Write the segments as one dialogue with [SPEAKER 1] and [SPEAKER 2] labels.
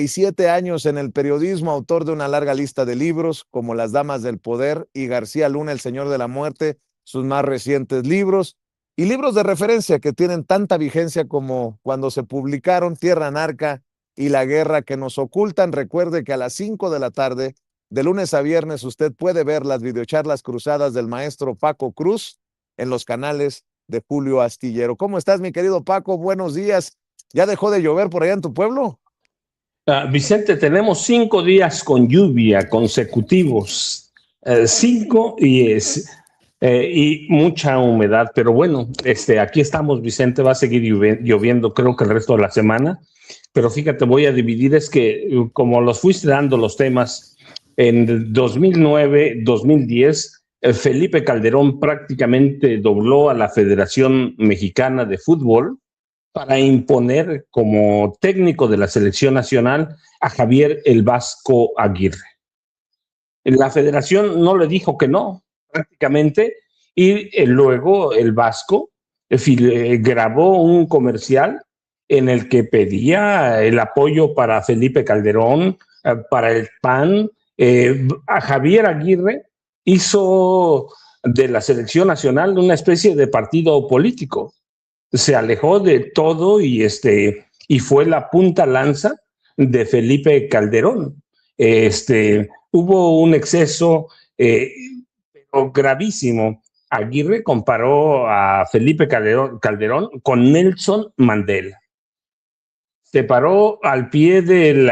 [SPEAKER 1] 7 años en el periodismo, autor de una larga lista de libros como Las Damas del Poder y García Luna, El Señor de la Muerte, sus más recientes libros, y libros de referencia que tienen tanta vigencia como cuando se publicaron Tierra Anarca y La Guerra que nos ocultan. Recuerde que a las 5 de la tarde, de lunes a viernes, usted puede ver las videocharlas cruzadas del maestro Paco Cruz en los canales de Julio Astillero. ¿Cómo estás, mi querido Paco? Buenos días. ¿Ya dejó de llover por allá en tu pueblo?
[SPEAKER 2] Vicente, tenemos 5 días con lluvia consecutivos, 5 y mucha humedad, pero bueno, aquí estamos, Vicente, va a seguir lloviendo creo que el resto de la semana, pero fíjate, voy a dividir, es que como los fuiste dando los temas, en 2009, 2010, Felipe Calderón prácticamente dobló a la Federación Mexicana de Fútbol para imponer como técnico de la selección nacional a Javier el Vasco Aguirre. La federación no le dijo que no, prácticamente, y luego el Vasco grabó un comercial en el que pedía el apoyo para Felipe Calderón, para el PAN. A Javier Aguirre hizo de la selección nacional una especie de partido político. Se alejó de todo y fue la punta lanza de Felipe Calderón. Hubo un exceso pero gravísimo. Aguirre comparó a Felipe Calderón con Nelson Mandela. Se paró al pie del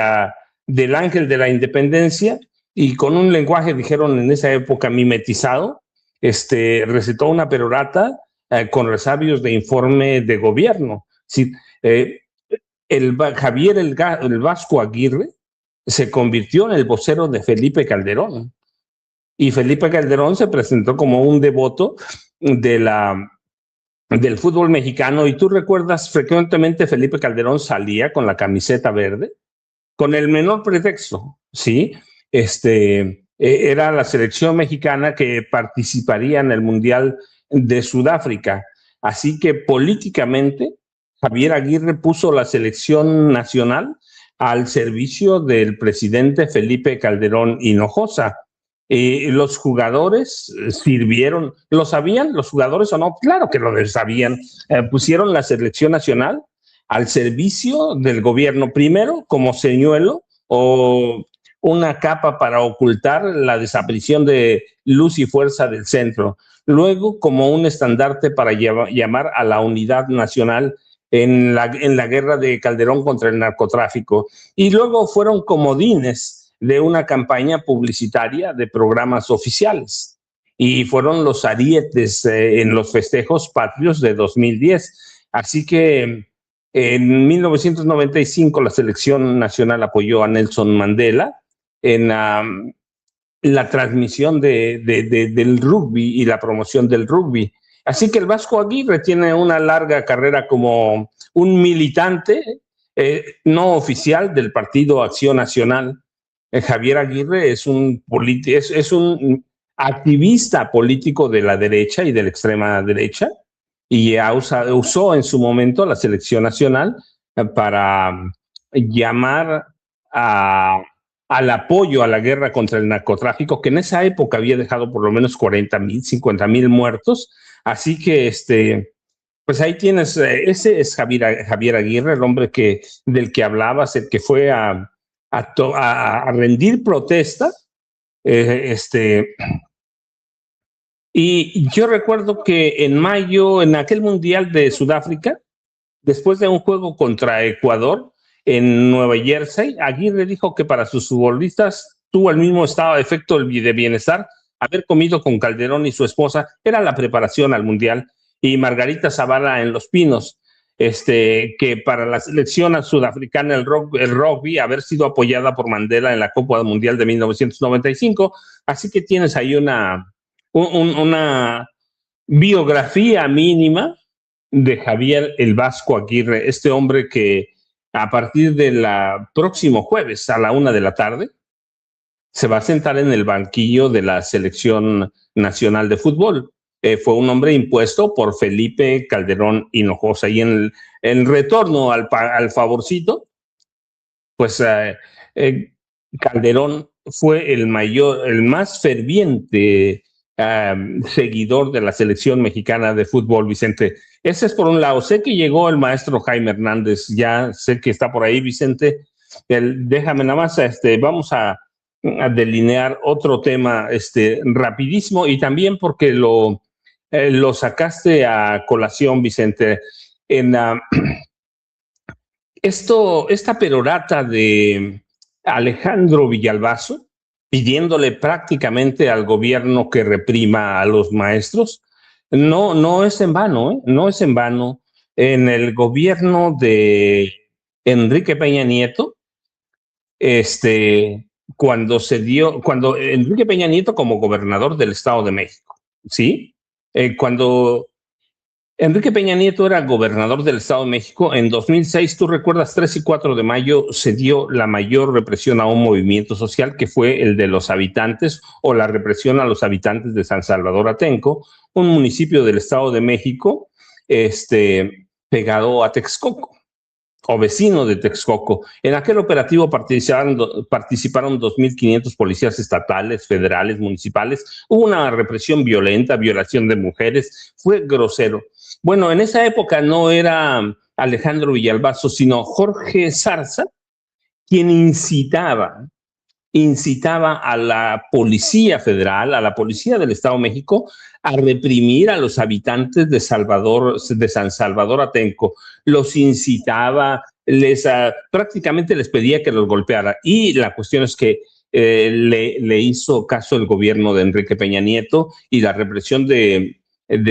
[SPEAKER 2] Ángel de la Independencia y con un lenguaje, dijeron en esa época, mimetizado, recitó una perorata con resabios de informe de gobierno. Sí, Javier el Vasco Aguirre se convirtió en el vocero de Felipe Calderón y Felipe Calderón se presentó como un devoto del fútbol mexicano. Y tú recuerdas, frecuentemente Felipe Calderón salía con la camiseta verde con el menor pretexto, ¿sí? Era la selección mexicana que participaría en el Mundial de Sudáfrica. Así que políticamente Javier Aguirre puso la selección nacional al servicio del presidente Felipe Calderón Hinojosa. Los jugadores sirvieron, ¿lo sabían los jugadores o no? Claro que lo sabían. Pusieron la selección nacional al servicio del gobierno, primero como señuelo o una capa para ocultar la desaparición de luz y fuerza del centro, luego como un estandarte para llamar a la unidad nacional en la guerra de Calderón contra el narcotráfico, y luego fueron comodines de una campaña publicitaria de programas oficiales, y fueron los arietes en los festejos patrios de 2010. Así que en 1995 la selección nacional apoyó a Nelson Mandela en la transmisión del rugby y la promoción del rugby. Así que el Vasco Aguirre tiene una larga carrera como un militante no oficial del Partido Acción Nacional. Javier Aguirre es un activista político de la derecha y de la extrema derecha, y usó en su momento la selección nacional para llamar al apoyo a la guerra contra el narcotráfico, que en esa época había dejado por lo menos 40,000, 50,000 muertos. Así que pues ahí tienes, ese es Javier Aguirre, el hombre del que hablabas, el que fue a rendir protesta. Y yo recuerdo que en mayo, en aquel Mundial de Sudáfrica, después de un juego contra Ecuador en Nueva Jersey, Aguirre dijo que para sus futbolistas tuvo el mismo estado de efecto de bienestar haber comido con Calderón y su esposa. Era la preparación al Mundial. Y Margarita Zavala en Los Pinos, que para la selección sudafricana el rugby haber sido apoyada por Mandela en la Copa Mundial de 1995. Así que tienes ahí una biografía mínima de Javier el Vasco Aguirre, este hombre que a partir del próximo jueves a la 1 de la tarde se va a sentar en el banquillo de la selección nacional de fútbol. Fue un hombre impuesto por Felipe Calderón Hinojosa, y en retorno al favorcito pues Calderón fue el más ferviente seguidor de la selección mexicana de fútbol, Vicente. Ese es por un lado. Sé que llegó el maestro Jaime Hernández, ya sé que está por ahí, Vicente. Déjame nada más, vamos a delinear otro tema rapidísimo y también porque lo sacaste a colación, Vicente, en esta perorata de Alejandro Villalbazo, pidiéndole prácticamente al gobierno que reprima a los maestros, no es en vano, ¿eh? No es en vano. En el gobierno de Enrique Peña Nieto, cuando Enrique Peña Nieto como gobernador del Estado de México, ¿sí? Cuando Enrique Peña Nieto era gobernador del Estado de México. En 2006, tú recuerdas, 3 y 4 de mayo se dio la mayor represión a un movimiento social que fue el de los habitantes o la represión a los habitantes de San Salvador Atenco, un municipio del Estado de México pegado a Texcoco o vecino de Texcoco. En aquel operativo participaron 2.500 policías estatales, federales, municipales. Hubo una represión violenta, violación de mujeres, fue grosero. Bueno, en esa época no era Alejandro Villalbazo, sino Jorge Zarza, quien incitaba a la Policía Federal, a la Policía del Estado de México, a reprimir a los habitantes de San Salvador Atenco. Los incitaba, prácticamente les pedía que los golpeara. Y la cuestión es que le hizo caso el gobierno de Enrique Peña Nieto y la represión de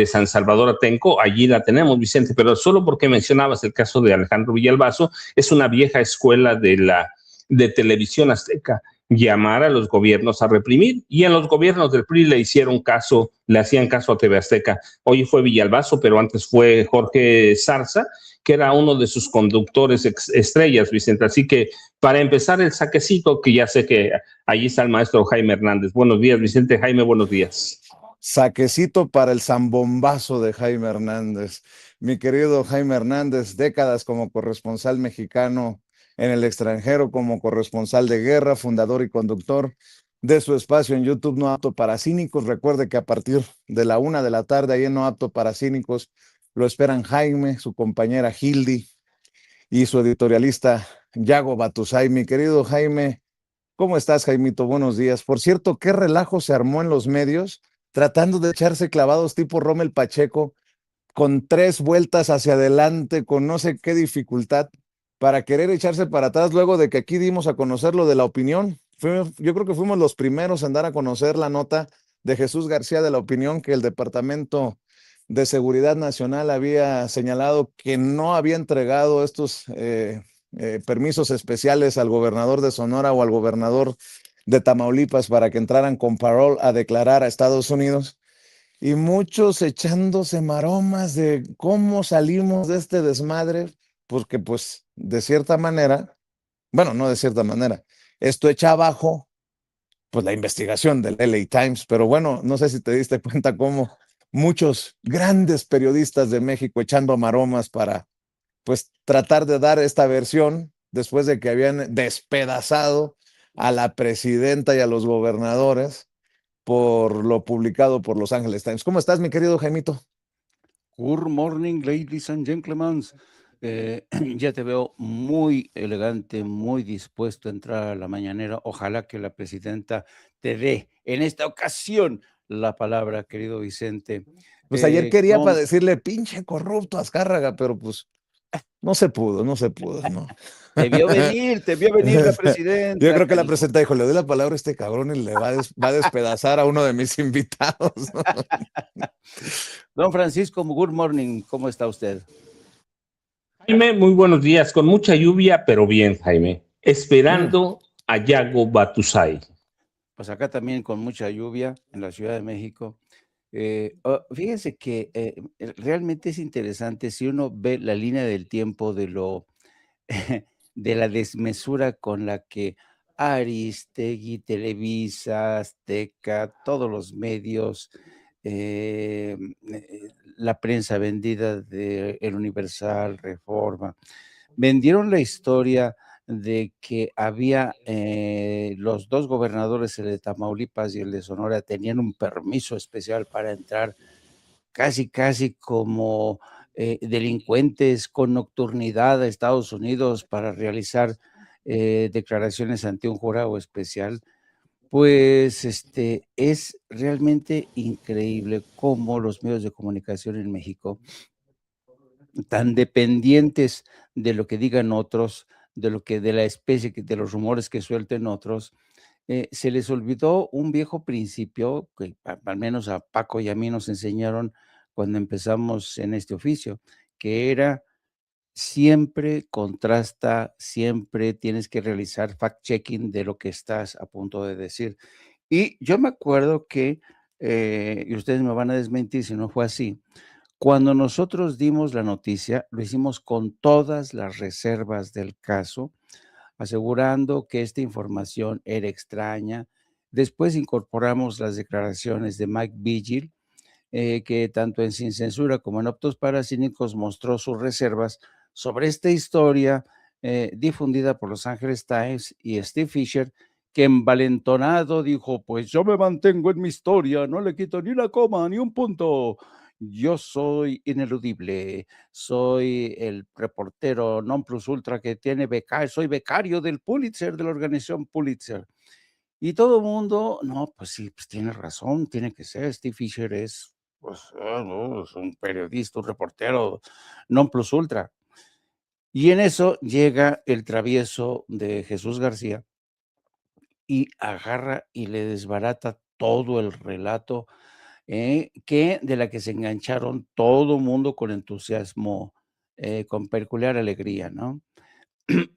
[SPEAKER 2] San Salvador Atenco, allí la tenemos, Vicente, pero solo porque mencionabas el caso de Alejandro Villalbazo, es una vieja escuela de televisión azteca, llamar a los gobiernos a reprimir, y en los gobiernos del PRI le hacían caso a TV Azteca. Hoy fue Villalbazo, pero antes fue Jorge Zarza, que era uno de sus conductores estrellas, Vicente. Así que para empezar el saquecito, que ya sé que allí está el maestro Jaime Hernández. Buenos días, Vicente. Jaime, buenos días.
[SPEAKER 1] Saquecito para el zambombazo de Jaime Hernández. Mi querido Jaime Hernández, décadas como corresponsal mexicano en el extranjero, como corresponsal de guerra, fundador y conductor de su espacio en YouTube No Apto para Cínicos. Recuerde que a partir de la 1 de la tarde, ahí en No Apto para Cínicos, lo esperan Jaime, su compañera Hildy y su editorialista Yago Batusay. Mi querido Jaime, ¿cómo estás, Jaimito? Buenos días. Por cierto, qué relajo se armó en los medios tratando de echarse clavados tipo Rommel Pacheco con 3 vueltas hacia adelante, con no sé qué dificultad, para querer echarse para atrás luego de que aquí dimos a conocer lo de la opinión. Yo creo que fuimos los primeros en dar a conocer la nota de Jesús García de la Opinión, que el Departamento de Seguridad Nacional había señalado que no había entregado estos permisos especiales al gobernador de Sonora o al gobernador de Tamaulipas para que entraran con parol a declarar a Estados Unidos. Y muchos echándose maromas de cómo salimos de este desmadre, porque pues de cierta manera, bueno, no de cierta manera, esto echa abajo pues la investigación del LA Times, pero bueno, no sé si te diste cuenta cómo muchos grandes periodistas de México echando maromas para pues tratar de dar esta versión después de que habían despedazado a la presidenta y a los gobernadores por lo publicado por Los Angeles Times. ¿Cómo estás, mi querido Jaimito?
[SPEAKER 3] Good morning, ladies and gentlemen. Ya te veo muy elegante, muy dispuesto a entrar a la mañanera. Ojalá que la presidenta te dé en esta ocasión la palabra, querido Vicente.
[SPEAKER 1] Pues ayer quería para
[SPEAKER 3] Con...
[SPEAKER 1] decirle pinche corrupto Azcárraga, pero pues no se pudo, no se pudo, ¿no?
[SPEAKER 3] Te vio venir la
[SPEAKER 1] Yo
[SPEAKER 3] presidenta,
[SPEAKER 1] creo que la
[SPEAKER 3] canijo.
[SPEAKER 1] presidenta dijo, le doy la palabra a este cabrón y le va a despedazar a uno de mis invitados.
[SPEAKER 3] Don Francisco, good morning, ¿cómo está usted?
[SPEAKER 2] Jaime, muy buenos días, con mucha lluvia, pero bien, Jaime. Esperando a Yago Batusay.
[SPEAKER 3] Pues acá también con mucha lluvia en la Ciudad de México. Fíjense que realmente es interesante si uno ve la línea del tiempo de la desmesura con la que Aristegui, Televisa, Azteca, todos los medios, la prensa vendida de El Universal, Reforma, vendieron la historia de que había los dos gobernadores, el de Tamaulipas y el de Sonora, tenían un permiso especial para entrar casi, casi como delincuentes con nocturnidad a Estados Unidos para realizar declaraciones ante un jurado especial. Pues es realmente increíble cómo los medios de comunicación en México, tan dependientes de lo que digan otros, de la especie, de los rumores que suelten otros, se les olvidó un viejo principio que al menos a Paco y a mí nos enseñaron cuando empezamos en este oficio, que era siempre contrasta, siempre tienes que realizar fact-checking de lo que estás a punto de decir. Y yo me acuerdo que, y ustedes me van a desmentir si no fue así, cuando nosotros dimos la noticia, lo hicimos con todas las reservas del caso, asegurando que esta información era extraña. Después incorporamos las declaraciones de Mike Vigil, que tanto en Sin Censura como en Optos Paracínicos mostró sus reservas sobre esta historia difundida por Los Angeles Times y Steve Fisher, que envalentonado dijo, pues yo me mantengo en mi historia, no le quito ni una coma, ni un punto. Yo soy ineludible, soy el reportero non plus ultra que tiene becario, soy becario del Pulitzer, de la organización Pulitzer. Y todo el mundo, no, pues sí, pues tiene razón, tiene que ser. Steve Fisher es, pues, no, es un periodista, un reportero non plus ultra. Y en eso llega el travieso de Jesús García y agarra y le desbarata todo el relato, de la que se engancharon todo mundo con entusiasmo, con peculiar alegría, ¿no?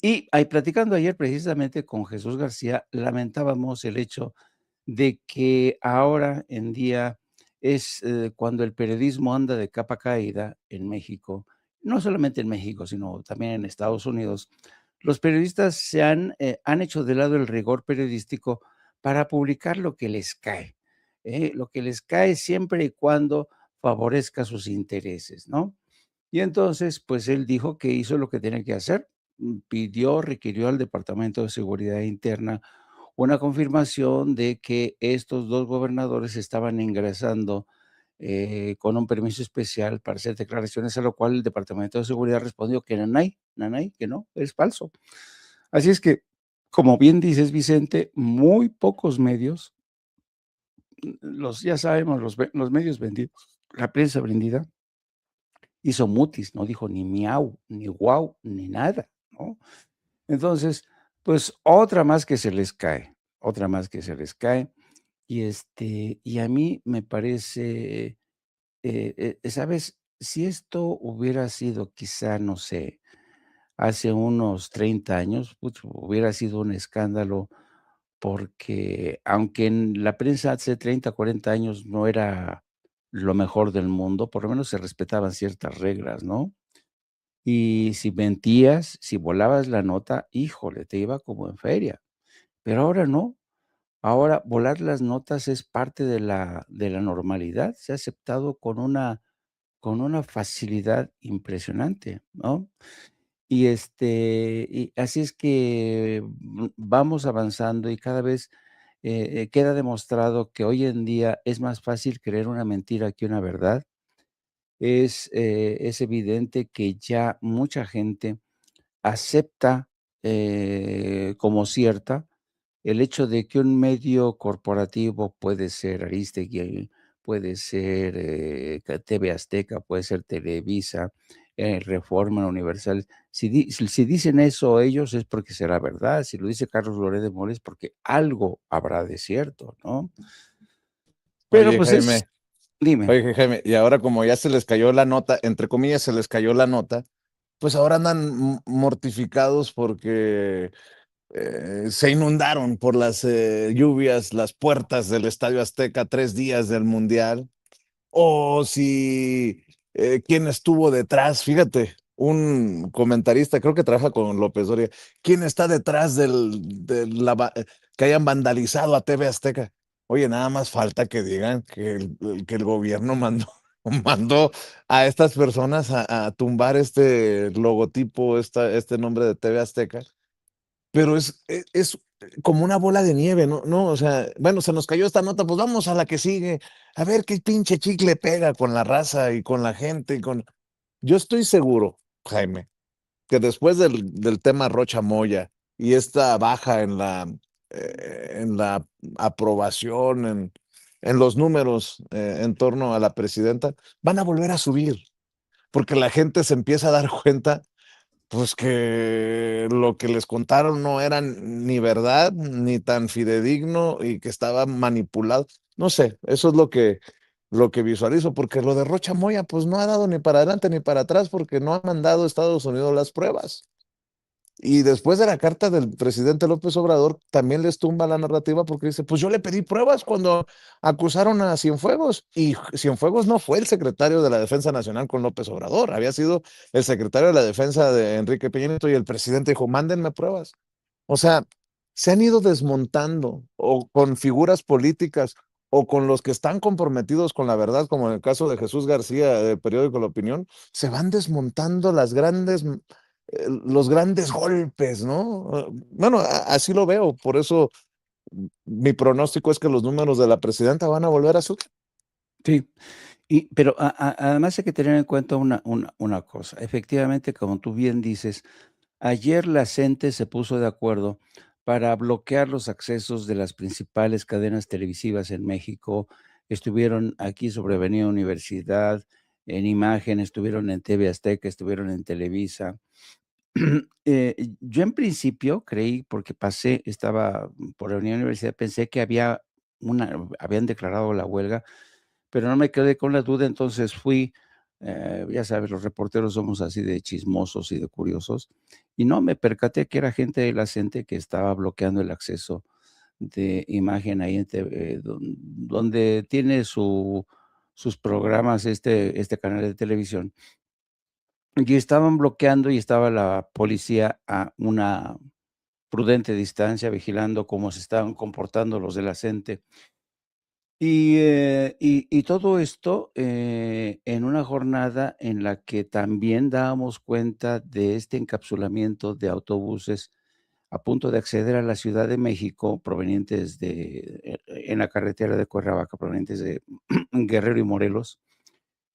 [SPEAKER 3] Y ahí platicando ayer precisamente con Jesús García, lamentábamos el hecho de que ahora en día es, cuando el periodismo anda de capa caída en México, no solamente en México, sino también en Estados Unidos, los periodistas han hecho de lado el rigor periodístico para publicar lo que les cae, lo que les cae siempre y cuando favorezca sus intereses, ¿no? Y entonces, pues él dijo que hizo lo que tenía que hacer, requirió al Departamento de Seguridad Interna una confirmación de que estos 2 gobernadores estaban ingresando, con un permiso especial para hacer declaraciones, a lo cual el Departamento de Seguridad respondió que nanay, nanay, que no, es falso. Así es que, como bien dices, Vicente, muy pocos medios, ya sabemos, los medios vendidos, la prensa vendida, hizo mutis, no dijo ni miau, ni guau, ni nada, ¿no? Entonces, pues otra más que se les cae, otra más que se les cae. Y a mí me parece, ¿sabes? Si esto hubiera sido quizá, no sé, hace unos 30 años, hubiera sido un escándalo, porque aunque en la prensa hace 30, 40 años no era lo mejor del mundo, por lo menos se respetaban ciertas reglas, ¿no? Y si mentías, si volabas la nota, híjole, te iba como en feria. Pero ahora no. Ahora volar las notas es parte de la normalidad. Se ha aceptado con una facilidad impresionante, ¿no? Y así es que vamos avanzando y cada vez queda demostrado que hoy en día es más fácil creer una mentira que una verdad. Es evidente que ya mucha gente acepta, como cierta el hecho de que un medio corporativo puede ser Aristegui, puede ser, TV Azteca, puede ser Televisa, Reforma, Universal. Si dicen eso ellos es porque será verdad, si lo dice Carlos Loret de Mola es porque algo habrá de cierto, ¿no? Pero,
[SPEAKER 1] Oye,
[SPEAKER 3] pues, es
[SPEAKER 1] Jaime,
[SPEAKER 3] dime.
[SPEAKER 1] oye, Jaime, y ahora como ya se les cayó la nota, entre comillas, se les cayó la nota, pues ahora andan mortificados porque se inundaron por las lluvias las puertas del Estadio Azteca 3 días del Mundial. O si quién estuvo detrás, fíjate, un comentarista, creo que trabaja con López Doria, quién está detrás que hayan vandalizado a TV Azteca. Oye, nada más falta que digan que el gobierno mandó, mandó a estas personas a tumbar este logotipo, este nombre de TV Azteca, pero es como una bola de nieve, ¿no? No, o sea, bueno, se nos cayó esta nota, pues vamos a la que sigue, a ver qué pinche chicle pega con la raza y con la gente y con... Yo estoy seguro, Jaime, que después del tema Rocha Moya y esta baja en la aprobación, en los números en torno a la presidenta, van a volver a subir, porque la gente se empieza a dar cuenta, pues que lo que les contaron no era ni verdad, ni tan fidedigno y que estaba manipulado. No sé, eso es lo que visualizo, porque lo de Rocha Moya, pues no ha dado ni para adelante ni para atrás, porque no ha mandado a Estados Unidos las pruebas. Y después de la carta del presidente López Obrador, también les tumba la narrativa porque dice, pues yo le pedí pruebas cuando acusaron a Cienfuegos y Cienfuegos no fue el secretario de la Defensa Nacional con López Obrador, había sido el secretario de la Defensa de Enrique Peña Nieto y el presidente dijo, mándenme pruebas. O sea, se han ido desmontando o con figuras políticas o con los que están comprometidos con la verdad, como en el caso de Jesús García del periódico La Opinión, se van desmontando los grandes golpes, ¿no? Bueno, así lo veo, por eso mi pronóstico es que los números de la presidenta van a volver a subir.
[SPEAKER 3] Sí, pero además hay que tener en cuenta una cosa. Efectivamente, como tú bien dices, ayer la CENTE se puso de acuerdo para bloquear los accesos de las principales cadenas televisivas en México. Estuvieron aquí sobre Avenida Universidad, en Imagen, estuvieron en TV Azteca, estuvieron en Televisa. Yo en principio creí, porque pasé, estaba por la Avenida Universidad, pensé que habían declarado la huelga, pero no me quedé con la duda, entonces fui, ya sabes, los reporteros somos así de chismosos y de curiosos, y no, me percaté que era gente de la CENTE que estaba bloqueando el acceso de Imagen ahí en donde tiene sus programas este canal de televisión, y estaban bloqueando y estaba la policía a una prudente distancia vigilando cómo se estaban comportando los de la CENTE. Y todo esto, en una jornada en la que también dábamos cuenta de este encapsulamiento de autobuses a punto de acceder a la Ciudad de México, provenientes en la carretera de Cuernavaca, provenientes de Guerrero y Morelos,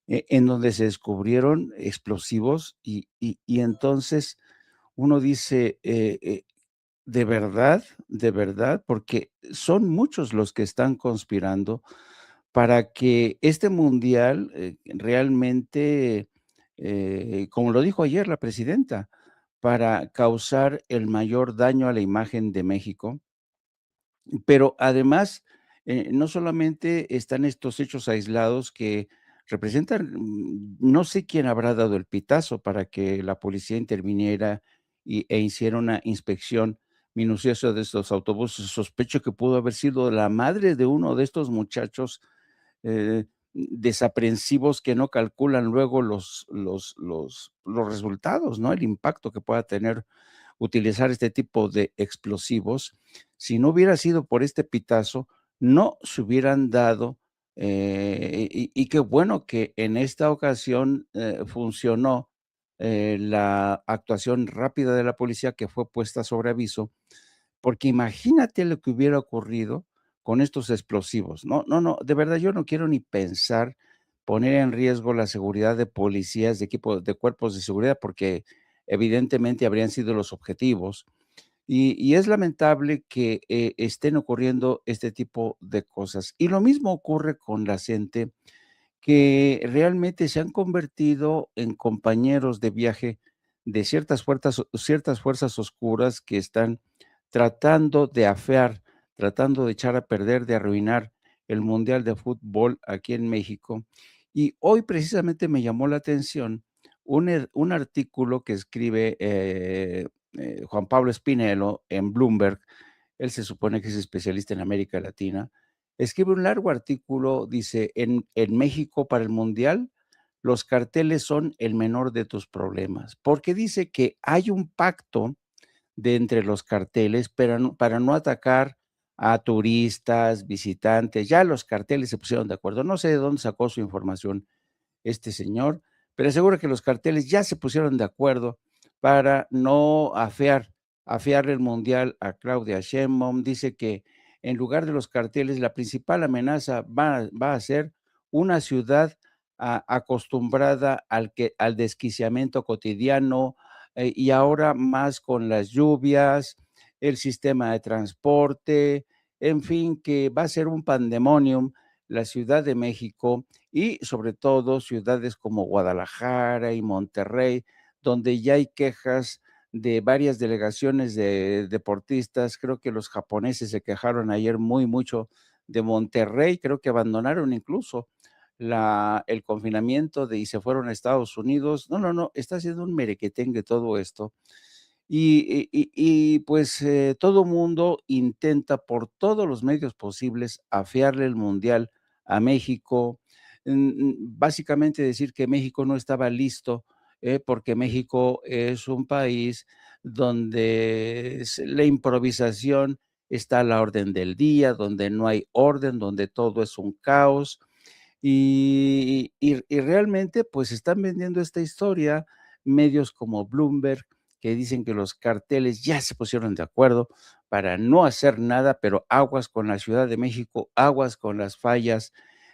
[SPEAKER 3] en donde se descubrieron explosivos y entonces uno dice, de verdad, porque son muchos los que están conspirando para que este mundial, realmente, como lo dijo ayer la presidenta, para causar el mayor daño a la imagen de México. Pero además, no solamente están estos hechos aislados que representan, no sé quién habrá dado el pitazo para que la policía interviniera e hiciera una inspección minuciosa de estos autobuses. Sospecho que pudo haber sido la madre de uno de estos muchachos desaprensivos que no calculan luego los resultados, ¿no? El impacto que pueda tener utilizar este tipo de explosivos. Si no hubiera sido por este pitazo, no se hubieran dado, y qué bueno que en esta ocasión, funcionó, la actuación rápida de la policía que fue puesta sobre aviso, porque imagínate lo que hubiera ocurrido con estos explosivos. No, no, no, de verdad yo no quiero ni pensar poner en riesgo la seguridad de policías, de equipos, de cuerpos de seguridad, porque evidentemente habrían sido los objetivos. Y es lamentable que estén ocurriendo este tipo de cosas. Y lo mismo ocurre con la gente que realmente se han convertido en compañeros de viaje de ciertas fuerzas oscuras que están tratando de afear, tratando de echar a perder, de arruinar el Mundial de Fútbol aquí en México. Y hoy precisamente me llamó la atención un artículo que escribe Juan Pablo Espinelo en Bloomberg. Él se supone que es especialista en América Latina. Escribe un largo artículo, dice, en México para el Mundial, los carteles son el menor de tus problemas, porque dice que hay un pacto de entre los carteles, pero para no atacar a turistas, visitantes. Ya los carteles se pusieron de acuerdo. No sé de dónde sacó su información este señor, pero asegura que los carteles ya se pusieron de acuerdo para no afear afiarle el mundial a Claudia Sheinbaum. Dice que en lugar de los carteles, la principal amenaza va a ser una ciudad acostumbrada al desquiciamiento cotidiano, y ahora más con las lluvias, el sistema de transporte, en fin, que va a ser un pandemonium la Ciudad de México y sobre todo ciudades como Guadalajara y Monterrey, donde ya hay quejas de varias delegaciones de deportistas. Creo que los japoneses se quejaron ayer mucho de Monterrey, creo que abandonaron incluso el confinamiento y se fueron a Estados Unidos. No, está siendo un merequetengue todo esto. Pues todo mundo intenta por todos los medios posibles afiarle el mundial a México, básicamente decir que México no estaba listo, porque México es un país donde la improvisación está a la orden del día, donde no hay orden, donde todo es un caos. Y realmente, pues, están vendiendo esta historia, medios como Bloomberg, que dicen que los carteles ya se pusieron de acuerdo para no hacer nada, pero aguas con la Ciudad de México, aguas con las fallas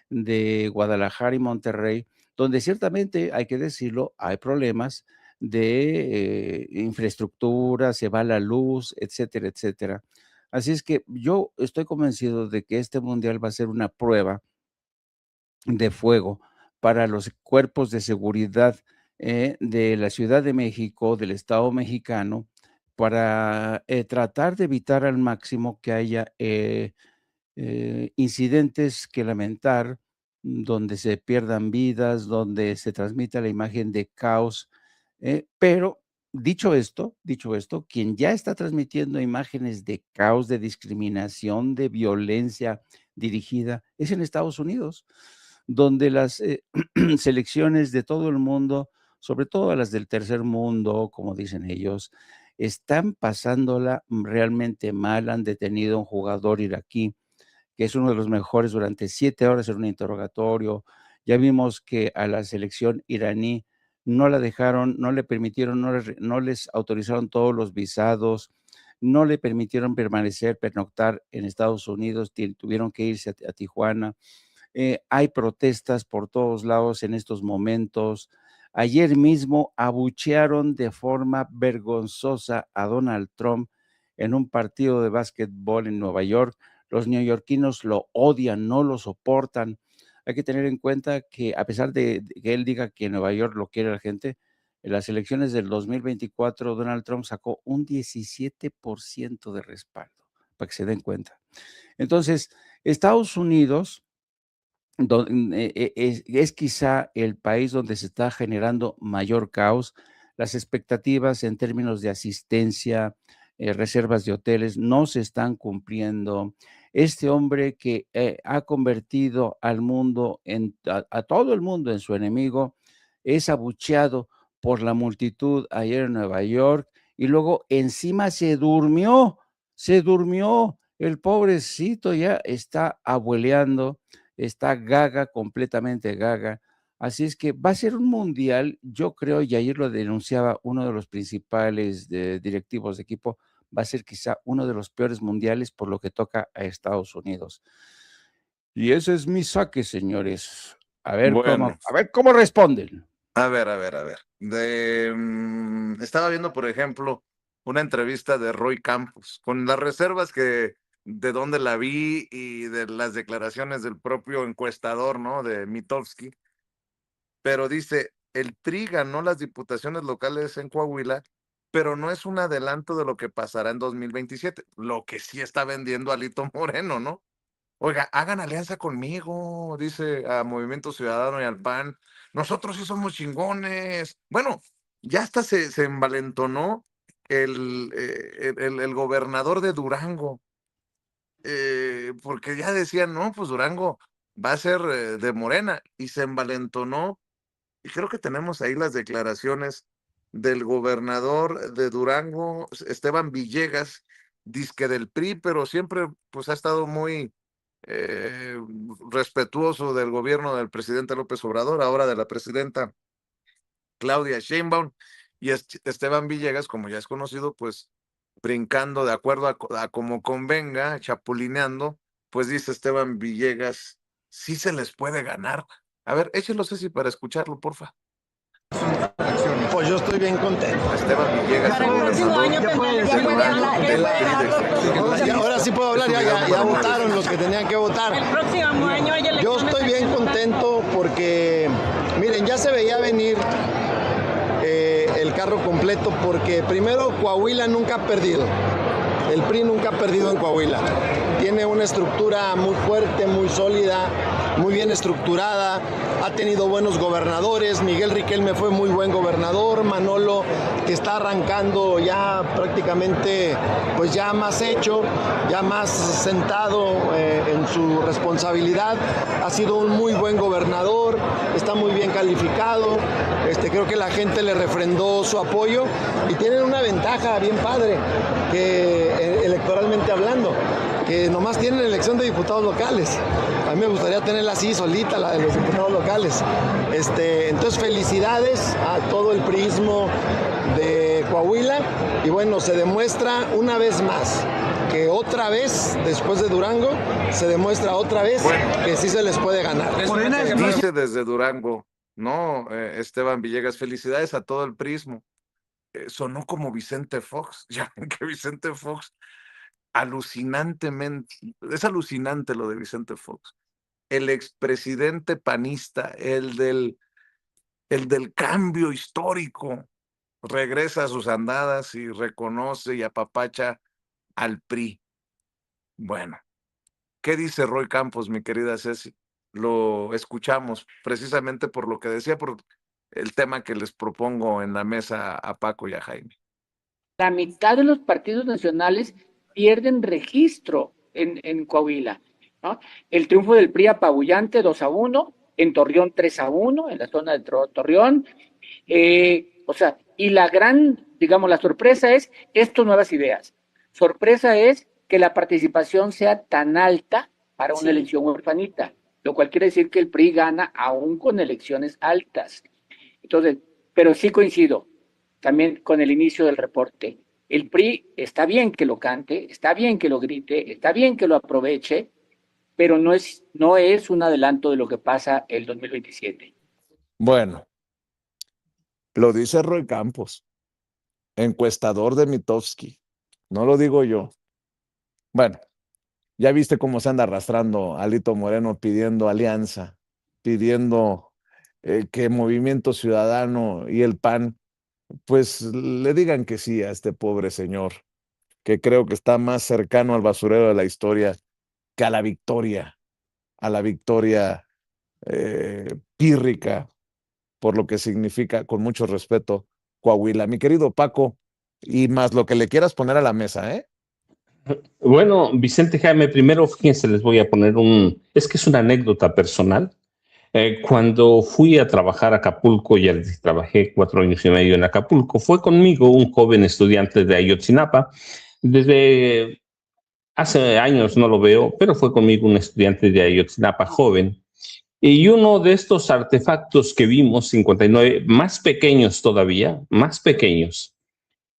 [SPEAKER 3] de Guadalajara y Monterrey, donde ciertamente, hay que decirlo, hay problemas de, infraestructura, se va la luz, etcétera, etcétera. Así es que yo estoy convencido de que este mundial va a ser una prueba de fuego para los cuerpos de seguridad, de la Ciudad de México, del Estado mexicano, para, tratar de evitar al máximo que haya, incidentes que lamentar, donde se pierdan vidas, donde se transmita la imagen de caos, pero dicho esto, quien ya está transmitiendo imágenes de caos, de discriminación, de violencia dirigida, es en Estados Unidos, donde las, selecciones de todo el mundo, sobre todo las del tercer mundo, como dicen ellos, están pasándola realmente mal. Han detenido a un jugador iraquí que es uno de los mejores durante 7 horas en un interrogatorio. Ya vimos que a la selección iraní no la dejaron, no le permitieron, no les autorizaron todos los visados, no le permitieron permanecer, pernoctar en Estados Unidos, tuvieron que irse a Tijuana. Hay protestas por todos lados en estos momentos. Ayer mismo abuchearon de forma vergonzosa a Donald Trump en un partido de básquetbol en Nueva York. Los neoyorquinos lo odian, no lo soportan. Hay que tener en cuenta que a pesar de que él diga que en Nueva York lo quiere la gente, en las elecciones del 2024 Donald Trump sacó un 17% de respaldo, para que se den cuenta. Entonces, Estados Unidos es quizá el país donde se está generando mayor caos. Las expectativas en términos de asistencia, reservas de hoteles no se están cumpliendo. Este hombre que ha convertido al mundo, a todo el mundo en su enemigo, es abucheado por la multitud ayer en Nueva York y luego encima se durmió. El pobrecito ya está abueleando, está gaga, completamente gaga. Así es que va a ser un mundial, yo creo, y ayer lo denunciaba uno de los principales directivos de equipo, va a ser quizá uno de los peores mundiales por lo que toca a Estados Unidos. Y ese es mi saque, señores.
[SPEAKER 1] Bueno,
[SPEAKER 3] A ver cómo responden.
[SPEAKER 1] a ver, a ver, a ver. Estaba viendo, por ejemplo, una entrevista de Roy Campos, con las reservas de dónde la vi y de las declaraciones del propio encuestador, ¿no? De Mitofsky, pero dice, el PRI ganó las diputaciones locales en Coahuila, pero no es un adelanto de lo que pasará en 2027, lo que sí está vendiendo Alito Moreno, ¿no? Oiga, hagan alianza conmigo, dice a Movimiento Ciudadano y al PAN. Nosotros sí somos chingones. Bueno, ya hasta se envalentonó el gobernador de Durango, porque ya decían, no, pues Durango va a ser de Morena, y se envalentonó. Y creo que tenemos ahí las declaraciones del gobernador de Durango, Esteban Villegas, dizque del PRI, pero siempre pues ha estado muy eh, respetuoso del gobierno del presidente López Obrador, ahora de la presidenta Claudia Sheinbaum, y Esteban Villegas, como ya es conocido, pues brincando de acuerdo a como convenga, chapulineando, pues dice Esteban Villegas, sí se les puede ganar. A ver, échelo, Ceci, para escucharlo, porfa.
[SPEAKER 4] Pues yo estoy bien contento.
[SPEAKER 1] Esteban Villegas,
[SPEAKER 5] Para el próximo año
[SPEAKER 4] Ya puede decir, ahora sí puedo hablar, ya votaron los que tenían que votar.
[SPEAKER 5] El próximo año hay elecciones.
[SPEAKER 4] Yo estoy bien contento porque, miren, ya se veía venir el carro completo porque primero Coahuila nunca ha perdido. El PRI nunca ha perdido en Coahuila. Tiene una estructura muy fuerte, muy sólida, muy bien estructurada. Ha tenido buenos gobernadores. Miguel Riquelme fue muy buen gobernador. Manolo, que está arrancando ya prácticamente, pues ya más hecho, ya más sentado en su responsabilidad. Ha sido un muy buen gobernador. Está muy bien calificado. Creo que la gente le refrendó su apoyo y tienen una ventaja bien padre, que electoralmente hablando, que nomás tienen elección de diputados locales. A mí me gustaría tenerla así, solita, la de los diputados locales. Entonces, felicidades a todo el priismo de Coahuila. Y bueno, se demuestra una vez más que otra vez, después de Durango, se demuestra otra vez que sí se les puede ganar.
[SPEAKER 1] Dice desde Durango, ¿no? Esteban Villegas, felicidades a todo el prismo. Sonó como Vicente Fox. Ya ven que Vicente Fox, alucinantemente, es alucinante lo de Vicente Fox. El expresidente panista, el del cambio histórico, regresa a sus andadas y reconoce y apapacha al PRI. Bueno, ¿qué dice Roy Campos, mi querida Ceci? Lo escuchamos precisamente por lo que decía, por el tema que les propongo en la mesa a Paco y a Jaime.
[SPEAKER 6] La mitad de los partidos nacionales pierden registro en Coahuila, ¿no? El triunfo del PRI apabullante 2-1, en Torreón 3-1, en la zona de Torreón. Y la gran, digamos, la sorpresa es estas nuevas ideas. Sorpresa es que la participación sea tan alta para una elección huerfanita, lo cual quiere decir que el PRI gana aún con elecciones altas. Entonces, pero sí coincido también con el inicio del reporte. El PRI está bien que lo cante, está bien que lo grite, está bien que lo aproveche, pero no es un adelanto de lo que pasa el 2027.
[SPEAKER 1] Bueno, lo dice Roy Campos, encuestador de Mitofsky, no lo digo yo. Bueno, ya viste cómo se anda arrastrando Alito Moreno pidiendo alianza, pidiendo que Movimiento Ciudadano y el PAN pues le digan que sí a este pobre señor, que creo que está más cercano al basurero de la historia que a la victoria pírrica, por lo que significa, con mucho respeto, Coahuila. Mi querido Paco, y más lo que le quieras poner a la mesa, ¿eh?
[SPEAKER 2] Bueno, Vicente Jaime, primero, fíjense, les voy a poner es una anécdota personal. Cuando fui a trabajar a Acapulco, ya trabajé 4 años y medio en Acapulco, fue conmigo un joven estudiante de Ayotzinapa. Desde hace años no lo veo, pero fue conmigo un estudiante de Ayotzinapa joven. Y uno de estos artefactos que vimos, 59, más pequeños todavía, más pequeños,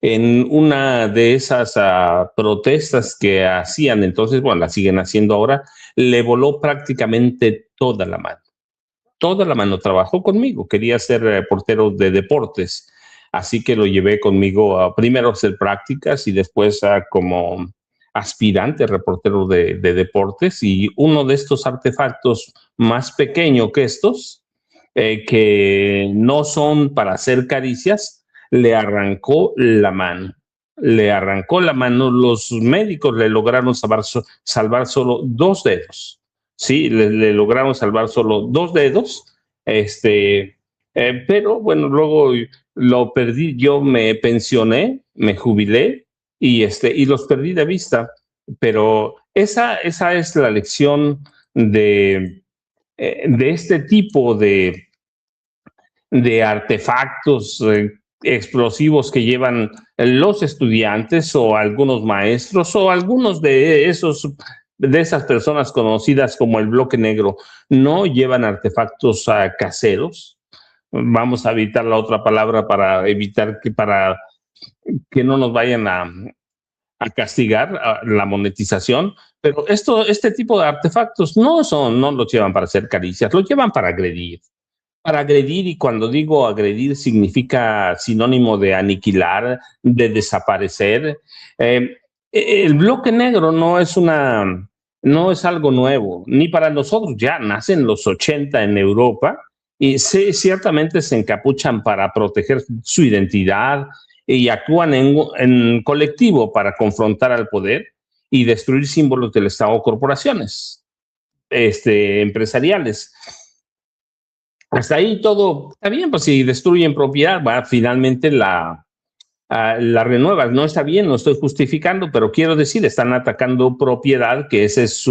[SPEAKER 2] en una de esas protestas que hacían entonces, bueno, la siguen haciendo ahora, le voló prácticamente toda la mano. Toda la mano. Trabajó conmigo, quería ser reportero de deportes, así que lo llevé conmigo primero a hacer prácticas y después como aspirante reportero de deportes, y uno de estos artefactos más pequeño que estos, que no son para hacer caricias, le arrancó la mano. Le arrancó la mano. Los médicos le lograron salvar solo 2 dedos. Sí, le lograron salvar solo 2 dedos, pero bueno, luego lo perdí, yo me pensioné, me jubilé y los perdí de vista, pero esa es la lección de este tipo de artefactos explosivos que llevan los estudiantes o algunos maestros o algunos de esas personas conocidas como el bloque negro. No llevan artefactos caseros. Vamos a evitar la otra palabra para evitar que no nos vayan a castigar la monetización, pero este tipo de artefactos no los llevan para hacer caricias, los llevan para agredir. Para agredir, y cuando digo agredir significa sinónimo de aniquilar, de desaparecer. El bloque negro no es algo nuevo, ni para nosotros, ya nace en los 80 en Europa, y ciertamente se encapuchan para proteger su identidad y actúan en colectivo para confrontar al poder y destruir símbolos del Estado o corporaciones empresariales. Hasta ahí todo está bien, pues si destruyen propiedad, finalmente la renuevas. No está bien, no estoy justificando, pero quiero decir, están atacando propiedad, que ese es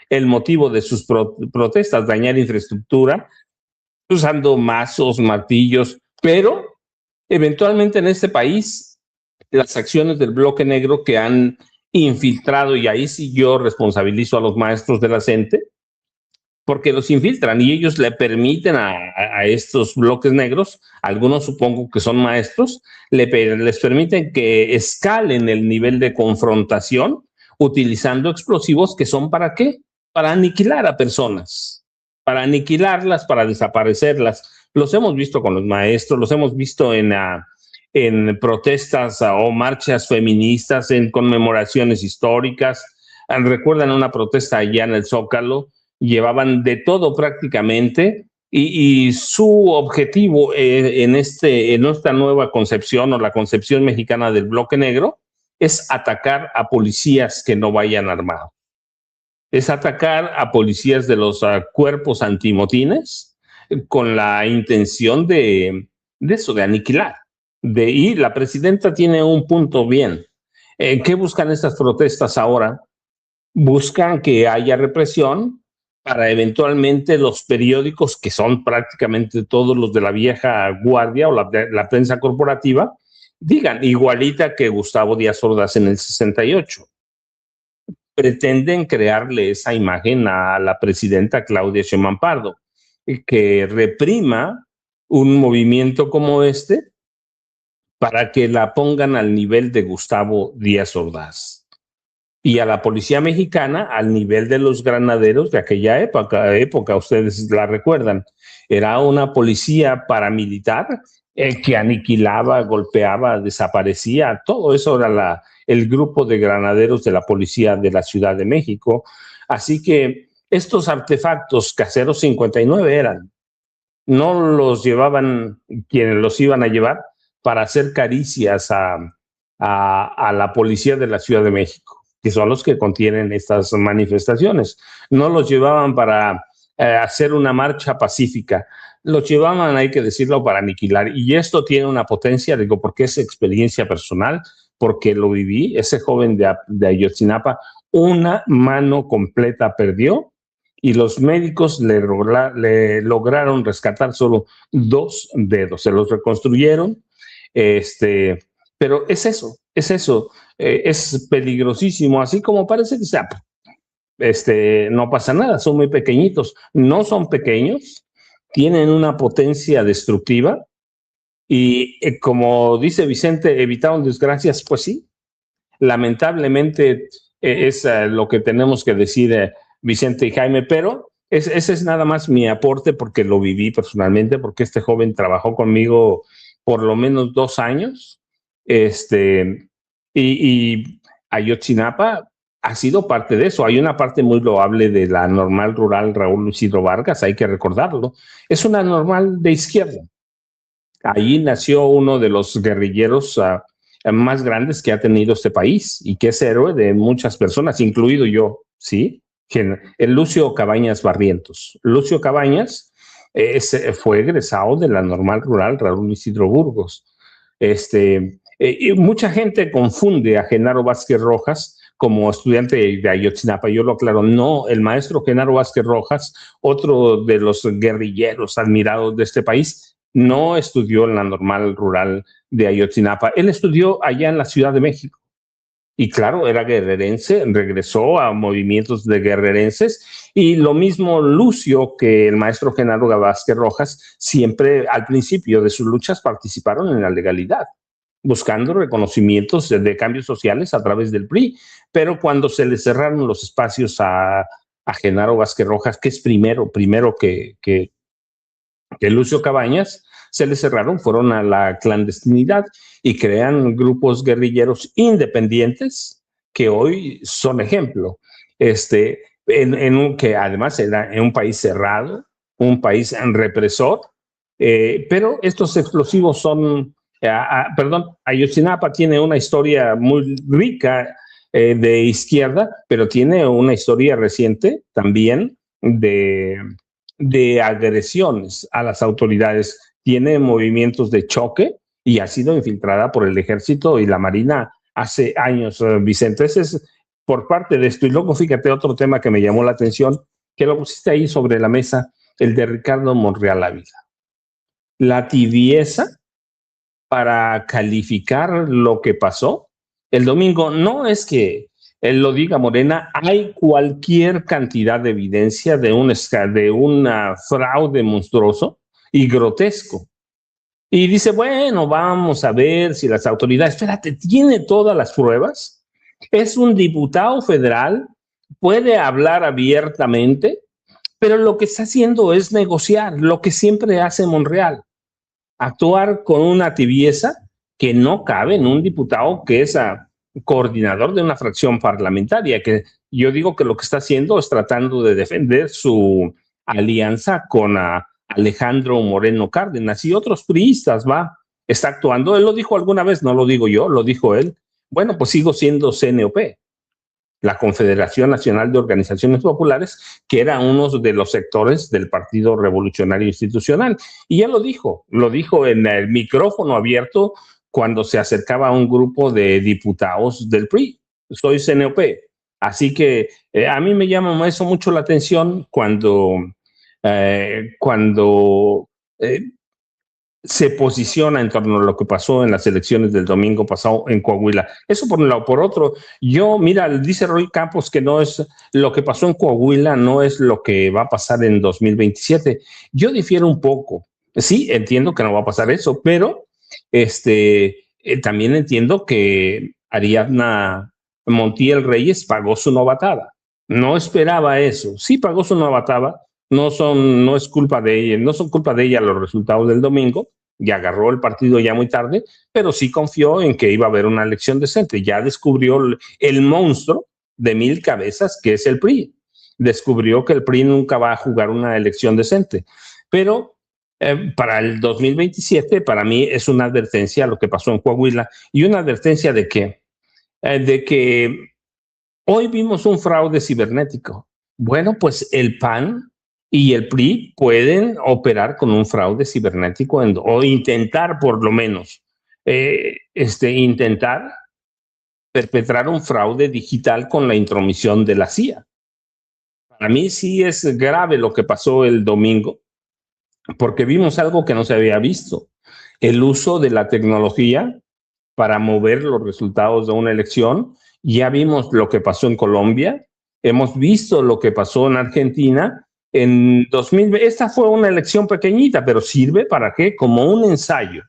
[SPEAKER 2] el motivo de sus protestas, dañar infraestructura, usando mazos, martillos, pero eventualmente en este país, las acciones del bloque negro que han infiltrado, y ahí sí yo responsabilizo a los maestros de la CENTE, porque los infiltran y ellos le permiten a estos bloques negros, algunos supongo que son maestros, les permiten que escalen el nivel de confrontación utilizando explosivos que son ¿para qué? Para aniquilar a personas, para aniquilarlas, para desaparecerlas. Los hemos visto con los maestros, los hemos visto en protestas o marchas feministas, en conmemoraciones históricas. Recuerdan una protesta allá en el Zócalo, llevaban de todo prácticamente, y su objetivo en esta nueva concepción o la concepción mexicana del bloque negro es atacar a policías que no vayan armados. Es atacar a policías de los cuerpos antimotines con la intención de aniquilar. Y la presidenta tiene un punto bien. ¿Qué buscan estas protestas ahora? Buscan que haya represión para eventualmente los periódicos, que son prácticamente todos los de la vieja guardia o la prensa corporativa, digan, igualita que Gustavo Díaz Ordaz en el 68. Pretenden crearle esa imagen a la presidenta Claudia Sheinbaum Pardo, que reprima un movimiento como este para que la pongan al nivel de Gustavo Díaz Ordaz. Y a la policía mexicana al nivel de los granaderos de aquella época, ustedes la recuerdan. Era una policía paramilitar que aniquilaba, golpeaba, desaparecía. Todo eso era el grupo de granaderos de la policía de la Ciudad de México. Así que estos artefactos caseros 59 eran. No los llevaban quienes los iban a llevar para hacer caricias a la policía de la Ciudad de México, que son los que contienen estas manifestaciones. No los llevaban para hacer una marcha pacífica, los llevaban, hay que decirlo, para aniquilar. Y esto tiene una potencia, digo, porque es experiencia personal, porque lo viví. Ese joven de Ayotzinapa, una mano completa perdió, y los médicos le lograron rescatar solo 2 dedos, se los reconstruyeron. Pero es eso, es peligrosísimo, así como parece que no pasa nada, son muy pequeñitos. No son pequeños, tienen una potencia destructiva, y como dice Vicente, evitaron desgracias, pues sí, lamentablemente es lo que tenemos que decir Vicente y Jaime, pero ese es nada más mi aporte, porque lo viví personalmente, porque este joven trabajó conmigo por lo menos 2 años, y Ayotzinapa ha sido parte de eso. Hay una parte muy loable de la normal rural Raúl Isidro Vargas, hay que recordarlo. Es una normal de izquierda. Ahí nació uno de los guerrilleros más grandes que ha tenido este país, y que es héroe de muchas personas, incluido yo, ¿sí? El Lucio Cabañas Barrientos. Lucio Cabañas fue egresado de la normal rural Raúl Isidro Burgos. Y mucha gente confunde a Genaro Vázquez Rojas como estudiante de Ayotzinapa. Yo lo aclaro, no, el maestro Genaro Vázquez Rojas, otro de los guerrilleros admirados de este país, no estudió en la normal rural de Ayotzinapa. Él estudió allá en la Ciudad de México. Y claro, era guerrerense, regresó a movimientos de guerrerenses, y lo mismo Lucio que el maestro Genaro Vázquez Rojas, siempre al principio de sus luchas participaron en la legalidad. buscando reconocimientos de cambios sociales a través del PRI. Pero cuando se le cerraron los espacios a Genaro Vázquez Rojas, que es primero que Lucio Cabañas, se le cerraron, fueron a la clandestinidad y crean grupos guerrilleros independientes que hoy son ejemplo. Que además era en un país cerrado, un país represor, pero estos explosivos son, Ayotzinapa tiene una historia muy rica de izquierda, pero tiene una historia reciente también de agresiones a las autoridades, tiene movimientos de choque y ha sido infiltrada por el ejército y la marina hace años, Vicente. Ese es por parte de esto. Y luego fíjate otro tema que me llamó la atención, que lo pusiste ahí sobre la mesa, el de Ricardo Monreal Ávila. La tibieza para calificar lo que pasó el domingo. No es que él lo diga Morena, hay cualquier cantidad de evidencia de un fraude monstruoso y grotesco. Y dice, bueno, vamos a ver si las autoridades, espérate, tiene todas las pruebas, es un diputado federal, puede hablar abiertamente, pero lo que está haciendo es negociar, lo que siempre hace Monreal, actuar con una tibieza que no cabe en un diputado que es coordinador de una fracción parlamentaria, que yo digo que lo que está haciendo es tratando de defender su alianza con Alejandro Moreno Cárdenas y otros priistas, está actuando. Él lo dijo alguna vez, no lo digo yo, lo dijo él. Bueno, pues sigo siendo CNOP, la Confederación Nacional de Organizaciones Populares, que era uno de los sectores del Partido Revolucionario Institucional. Y él lo dijo en el micrófono abierto cuando se acercaba a un grupo de diputados del PRI. Soy CNOP. Así que a mí me llama eso mucho la atención cuando se posiciona en torno a lo que pasó en las elecciones del domingo pasado en Coahuila. Eso por un lado. Por otro, mira, dice Roy Campos que no es lo que pasó en Coahuila, no es lo que va a pasar en 2027. Yo difiero un poco. Sí, entiendo que no va a pasar eso, pero también entiendo que Ariadna Montiel Reyes pagó su novatada. No esperaba eso. Sí pagó su novatada. No es culpa de ella, no son culpa de ella los resultados del domingo, y agarró el partido ya muy tarde, pero sí confió en que iba a haber una elección decente. Ya descubrió el monstruo de 1000 cabezas que es el PRI. Descubrió que el PRI nunca va a jugar una elección decente. Pero para el 2027, para mí es una advertencia a lo que pasó en Coahuila, y una advertencia de que hoy vimos un fraude cibernético. Bueno, pues el PAN y el PRI pueden operar con un fraude cibernético o intentar, por lo menos, intentar perpetrar un fraude digital con la intromisión de la CIA. Para mí sí es grave lo que pasó el domingo, porque vimos algo que no se había visto: el uso de la tecnología para mover los resultados de una elección. Ya vimos lo que pasó en Colombia, hemos visto lo que pasó en Argentina. En 2020, esta fue una elección pequeñita, pero sirve para qué? Como un ensayo.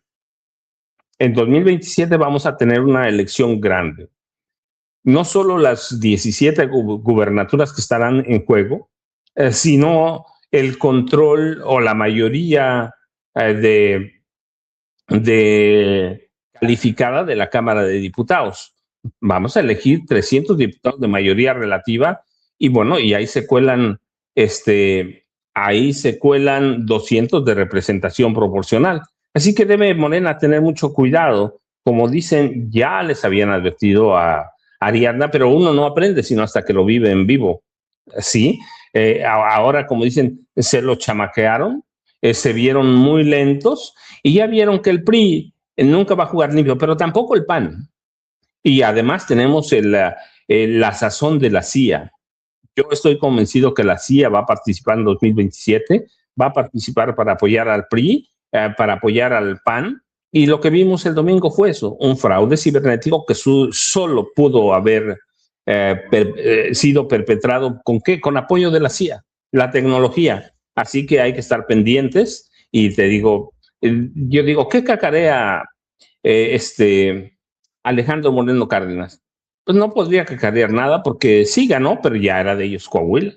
[SPEAKER 2] En 2027 vamos a tener una elección grande. No solo las 17 gubernaturas que estarán en juego, sino el control o la mayoría calificada de la Cámara de Diputados. Vamos a elegir 300 diputados de mayoría relativa y bueno, y ahí se cuelan 200 de representación proporcional. Así que debe Morena tener mucho cuidado. Como dicen, ya les habían advertido a Ariadna, pero uno no aprende sino hasta que lo vive en vivo. Sí, ahora, como dicen, se lo chamaquearon, se vieron muy lentos y ya vieron que el PRI nunca va a jugar limpio, pero tampoco el PAN. Y además tenemos la sazón de la CIA. Yo estoy convencido que la CIA va a participar en 2027, va a participar para apoyar al PRI, para apoyar al PAN, y lo que vimos el domingo fue eso, un fraude cibernético que solo pudo haber sido perpetrado ¿con qué? Con apoyo de la CIA, la tecnología. Así que hay que estar pendientes y te digo, yo digo, ¿qué cacarea Alejandro Moreno Cárdenas. Pues no podría cacarear nada porque sí ganó, pero ya era de ellos Coahuila.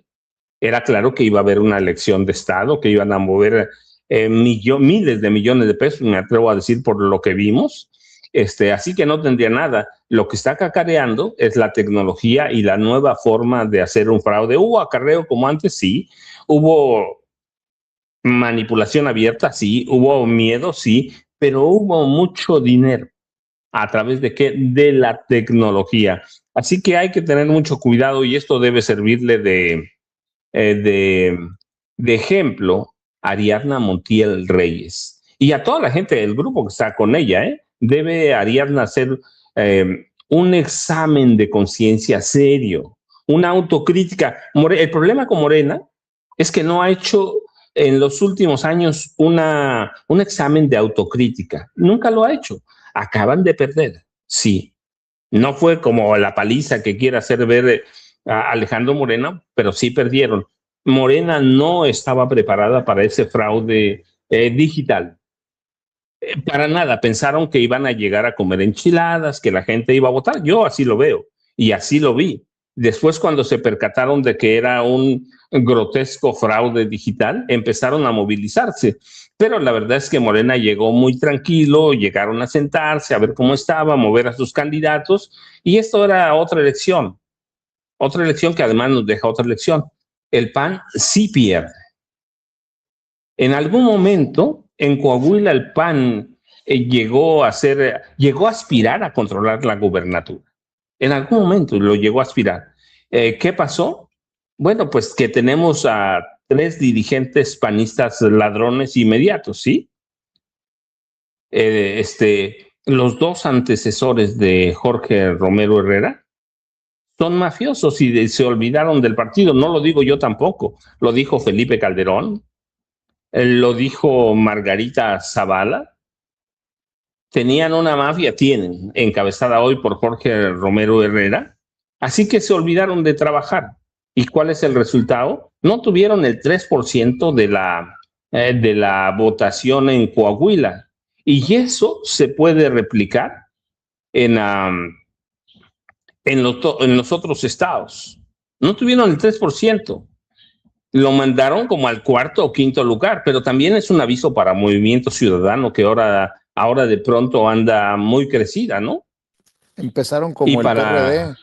[SPEAKER 2] Era claro que iba a haber una elección de Estado, que iban a mover miles de millones de pesos, me atrevo a decir por lo que vimos. Así que no tendría nada. Lo que está cacareando es la tecnología y la nueva forma de hacer un fraude. ¿Hubo acarreo como antes? Sí. ¿Hubo manipulación abierta? Sí. ¿Hubo miedo? Sí. Pero hubo mucho dinero. ¿A través de qué? De la tecnología. Así que hay que tener mucho cuidado y esto debe servirle de ejemplo a Ariadna Montiel Reyes y a toda la gente del grupo que está con ella. Debe Ariadna hacer un examen de conciencia serio, una autocrítica. El problema con Morena es que no ha hecho en los últimos años un examen de autocrítica. Nunca lo ha hecho. Acaban de perder, sí. No fue como la paliza que quiere hacer ver a Alejandro Moreno, pero sí perdieron. Morena no estaba preparada para ese fraude digital. Para nada, pensaron que iban a llegar a comer enchiladas, que la gente iba a votar. Yo así lo veo y así lo vi. Después, cuando se percataron de que era un grotesco fraude digital, empezaron a movilizarse. Pero la verdad es que Morena llegó muy tranquilo, llegaron a sentarse, a ver cómo estaba, mover a sus candidatos, y esto era otra elección que además nos deja otra lección. El PAN sí pierde. En algún momento, en Coahuila, el PAN llegó a aspirar a controlar la gubernatura. En algún momento lo llegó a aspirar. ¿Qué pasó? Bueno, pues que tenemos a 3 dirigentes panistas ladrones inmediatos, ¿sí? Los 2 antecesores de Jorge Romero Herrera son mafiosos y se olvidaron del partido. No lo digo yo tampoco, lo dijo Felipe Calderón, lo dijo Margarita Zavala. Tenían una mafia, tienen, encabezada hoy por Jorge Romero Herrera, así que se olvidaron de trabajar. ¿Y cuál es el resultado? No tuvieron el 3% de la votación en Coahuila. Y eso se puede replicar en los otros estados. No tuvieron el 3%. Lo mandaron como al 4º o 5º lugar, pero también es un aviso para Movimiento Ciudadano que ahora de pronto anda muy crecida, ¿no?
[SPEAKER 1] Empezaron como el PRD.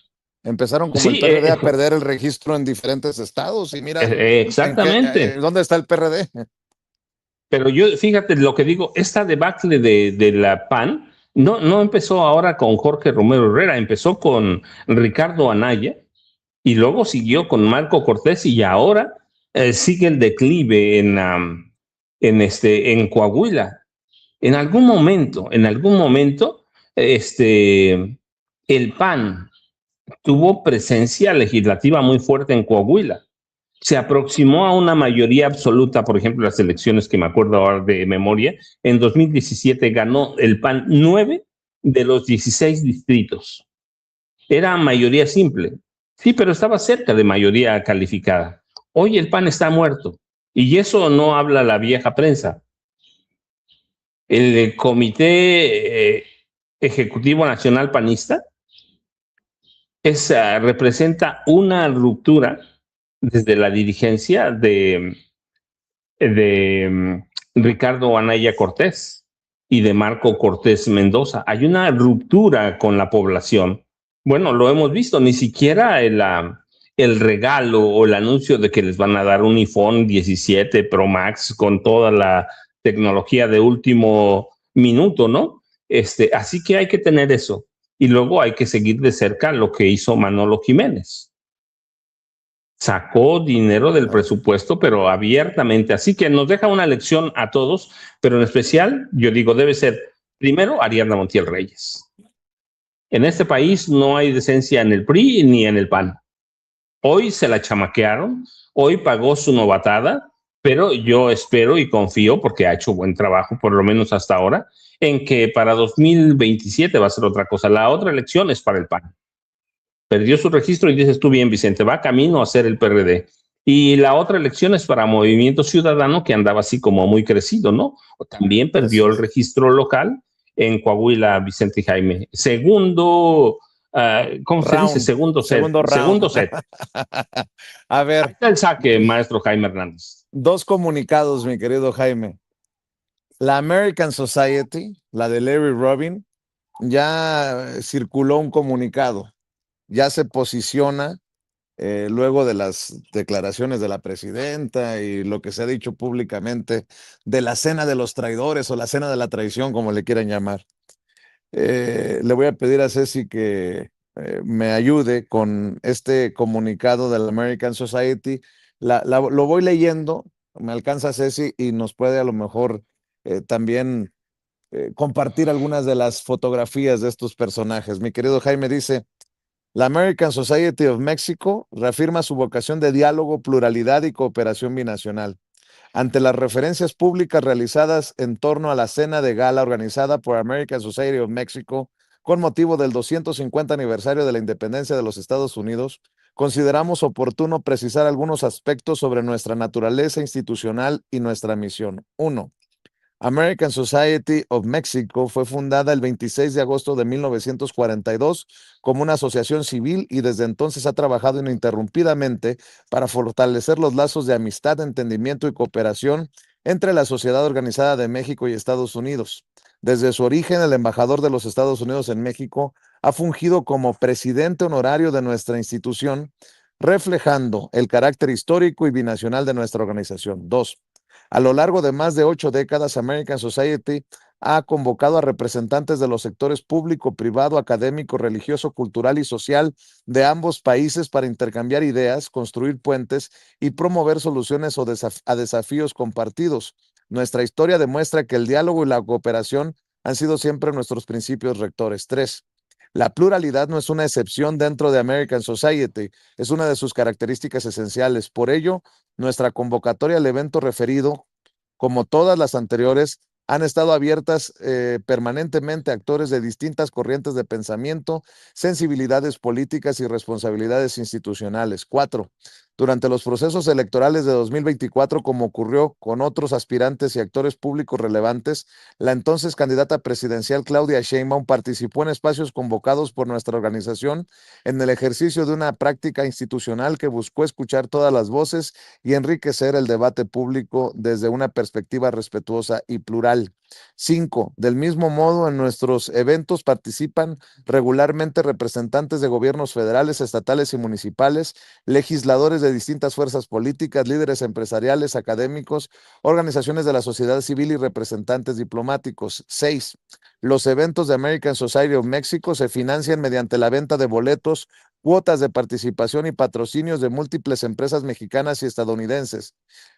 [SPEAKER 1] Empezaron como el PRD a perder el registro en diferentes estados y mira.
[SPEAKER 2] Exactamente.
[SPEAKER 1] ¿Dónde está el PRD?
[SPEAKER 2] Pero yo, fíjate lo que digo, esta debacle de la PAN no empezó ahora con Jorge Romero Herrera, empezó con Ricardo Anaya y luego siguió con Marco Cortés y ahora sigue el declive en Coahuila. En algún momento, el PAN tuvo presencia legislativa muy fuerte en Coahuila. Se aproximó a una mayoría absoluta, por ejemplo, las elecciones que me acuerdo ahora de memoria. En 2017 ganó el PAN 9 de los 16 distritos. Era mayoría simple. Sí, pero estaba cerca de mayoría calificada. Hoy el PAN está muerto. Y eso no habla la vieja prensa. El Comité Ejecutivo Nacional Panista representa una ruptura desde la dirigencia de Ricardo Anaya Cortés y de Marco Cortés Mendoza. Hay una ruptura con la población. Bueno, lo hemos visto, ni siquiera el regalo o el anuncio de que les van a dar un iPhone 17 Pro Max con toda la tecnología de último minuto, ¿no? Así que hay que tener eso. Y luego hay que seguir de cerca lo que hizo Manolo Jiménez. Sacó dinero del presupuesto, pero abiertamente. Así que nos deja una lección a todos, pero en especial, yo digo, debe ser primero Ariadna Montiel Reyes. En este país no hay decencia en el PRI ni en el PAN. Hoy se la chamaquearon, hoy pagó su novatada, pero yo espero y confío, porque ha hecho buen trabajo, por lo menos hasta ahora, en que para 2027 va a ser otra cosa. La otra elección es para el PAN. Perdió su registro y dices tú bien, Vicente, va camino a ser el PRD. Y la otra elección es para Movimiento Ciudadano, que andaba así como muy crecido, ¿no? También perdió el registro local en Coahuila, Vicente y Jaime. Segundo, ¿cómo se dice?
[SPEAKER 1] Segundo round.
[SPEAKER 2] Segundo set.
[SPEAKER 1] A
[SPEAKER 2] Ahí
[SPEAKER 1] ver,
[SPEAKER 2] está el saque, maestro Jaime Hernández.
[SPEAKER 1] dos comunicados, mi querido Jaime. La American Society, la de Larry Rubin, ya circuló un comunicado, ya se posiciona luego de las declaraciones de la presidenta y lo que se ha dicho públicamente de la cena de los traidores o la cena de la traición, como le quieran llamar. Le voy a pedir a Ceci que me ayude con este comunicado de la American Society. Lo voy leyendo, me alcanza Ceci y nos puede a lo mejor también compartir algunas de las fotografías de estos personajes. Mi querido Jaime dice, la American Society of Mexico reafirma su vocación de diálogo, pluralidad y cooperación binacional. Ante las referencias públicas realizadas en torno a la cena de gala organizada por American Society of Mexico con motivo del 250 aniversario de la independencia de los Estados Unidos, consideramos oportuno precisar algunos aspectos sobre nuestra naturaleza institucional y nuestra misión. 1. American Society of Mexico fue fundada el 26 de agosto de 1942 como una asociación civil y desde entonces ha trabajado ininterrumpidamente para fortalecer los lazos de amistad, entendimiento y cooperación entre la sociedad organizada de México y Estados Unidos. Desde su origen, el embajador de los Estados Unidos en México ha fungido como presidente honorario de nuestra institución, reflejando el carácter histórico y binacional de nuestra organización. 2. A lo largo de más de 8 décadas, American Society ha convocado a representantes de los sectores público, privado, académico, religioso, cultural y social de ambos países para intercambiar ideas, construir puentes y promover soluciones a desafíos compartidos. Nuestra historia demuestra que el diálogo y la cooperación han sido siempre nuestros principios rectores. 3. La pluralidad no es una excepción dentro de American Society, es una de sus características esenciales. Por ello, nuestra convocatoria al evento referido, como todas las anteriores, han estado abiertas permanentemente a actores de distintas corrientes de pensamiento, sensibilidades políticas y responsabilidades institucionales. 4. Durante los procesos electorales de 2024, como ocurrió con otros aspirantes y actores públicos relevantes, la entonces candidata presidencial Claudia Sheinbaum participó en espacios convocados por nuestra organización en el ejercicio de una práctica institucional que buscó escuchar todas las voces y enriquecer el debate público desde una perspectiva respetuosa y plural. 5. Del mismo modo, en nuestros eventos participan regularmente representantes de gobiernos federales, estatales y municipales, legisladores de distintas fuerzas políticas, líderes empresariales, académicos, organizaciones de la sociedad civil y representantes diplomáticos. 6. Los eventos de American Society of Mexico se financian mediante la venta de boletos, cuotas de participación y patrocinios de múltiples empresas mexicanas y estadounidenses.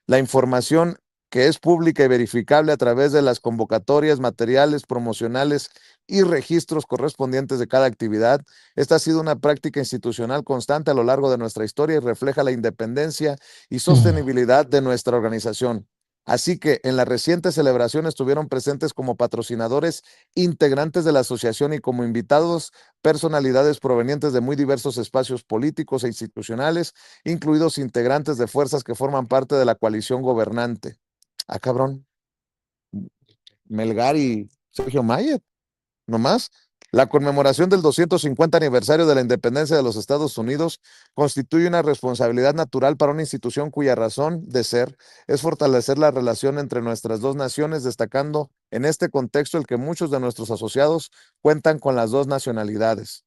[SPEAKER 1] La información que es pública y verificable a través de las convocatorias, materiales promocionales y registros correspondientes de cada actividad. Esta ha sido una práctica institucional constante a lo largo de nuestra historia y refleja la independencia y sostenibilidad de nuestra organización. Así que en la reciente celebración estuvieron presentes como patrocinadores integrantes de la asociación y como invitados personalidades provenientes de muy diversos espacios políticos e institucionales, incluidos integrantes de fuerzas que forman parte de la coalición gobernante. Ah, cabrón. Melgar y Sergio Mayer, nomás. La conmemoración del 250 aniversario de la independencia de los Estados Unidos constituye una responsabilidad natural para una institución cuya razón de ser es fortalecer la relación entre nuestras dos naciones, destacando en este contexto el que muchos de nuestros asociados cuentan con las dos nacionalidades.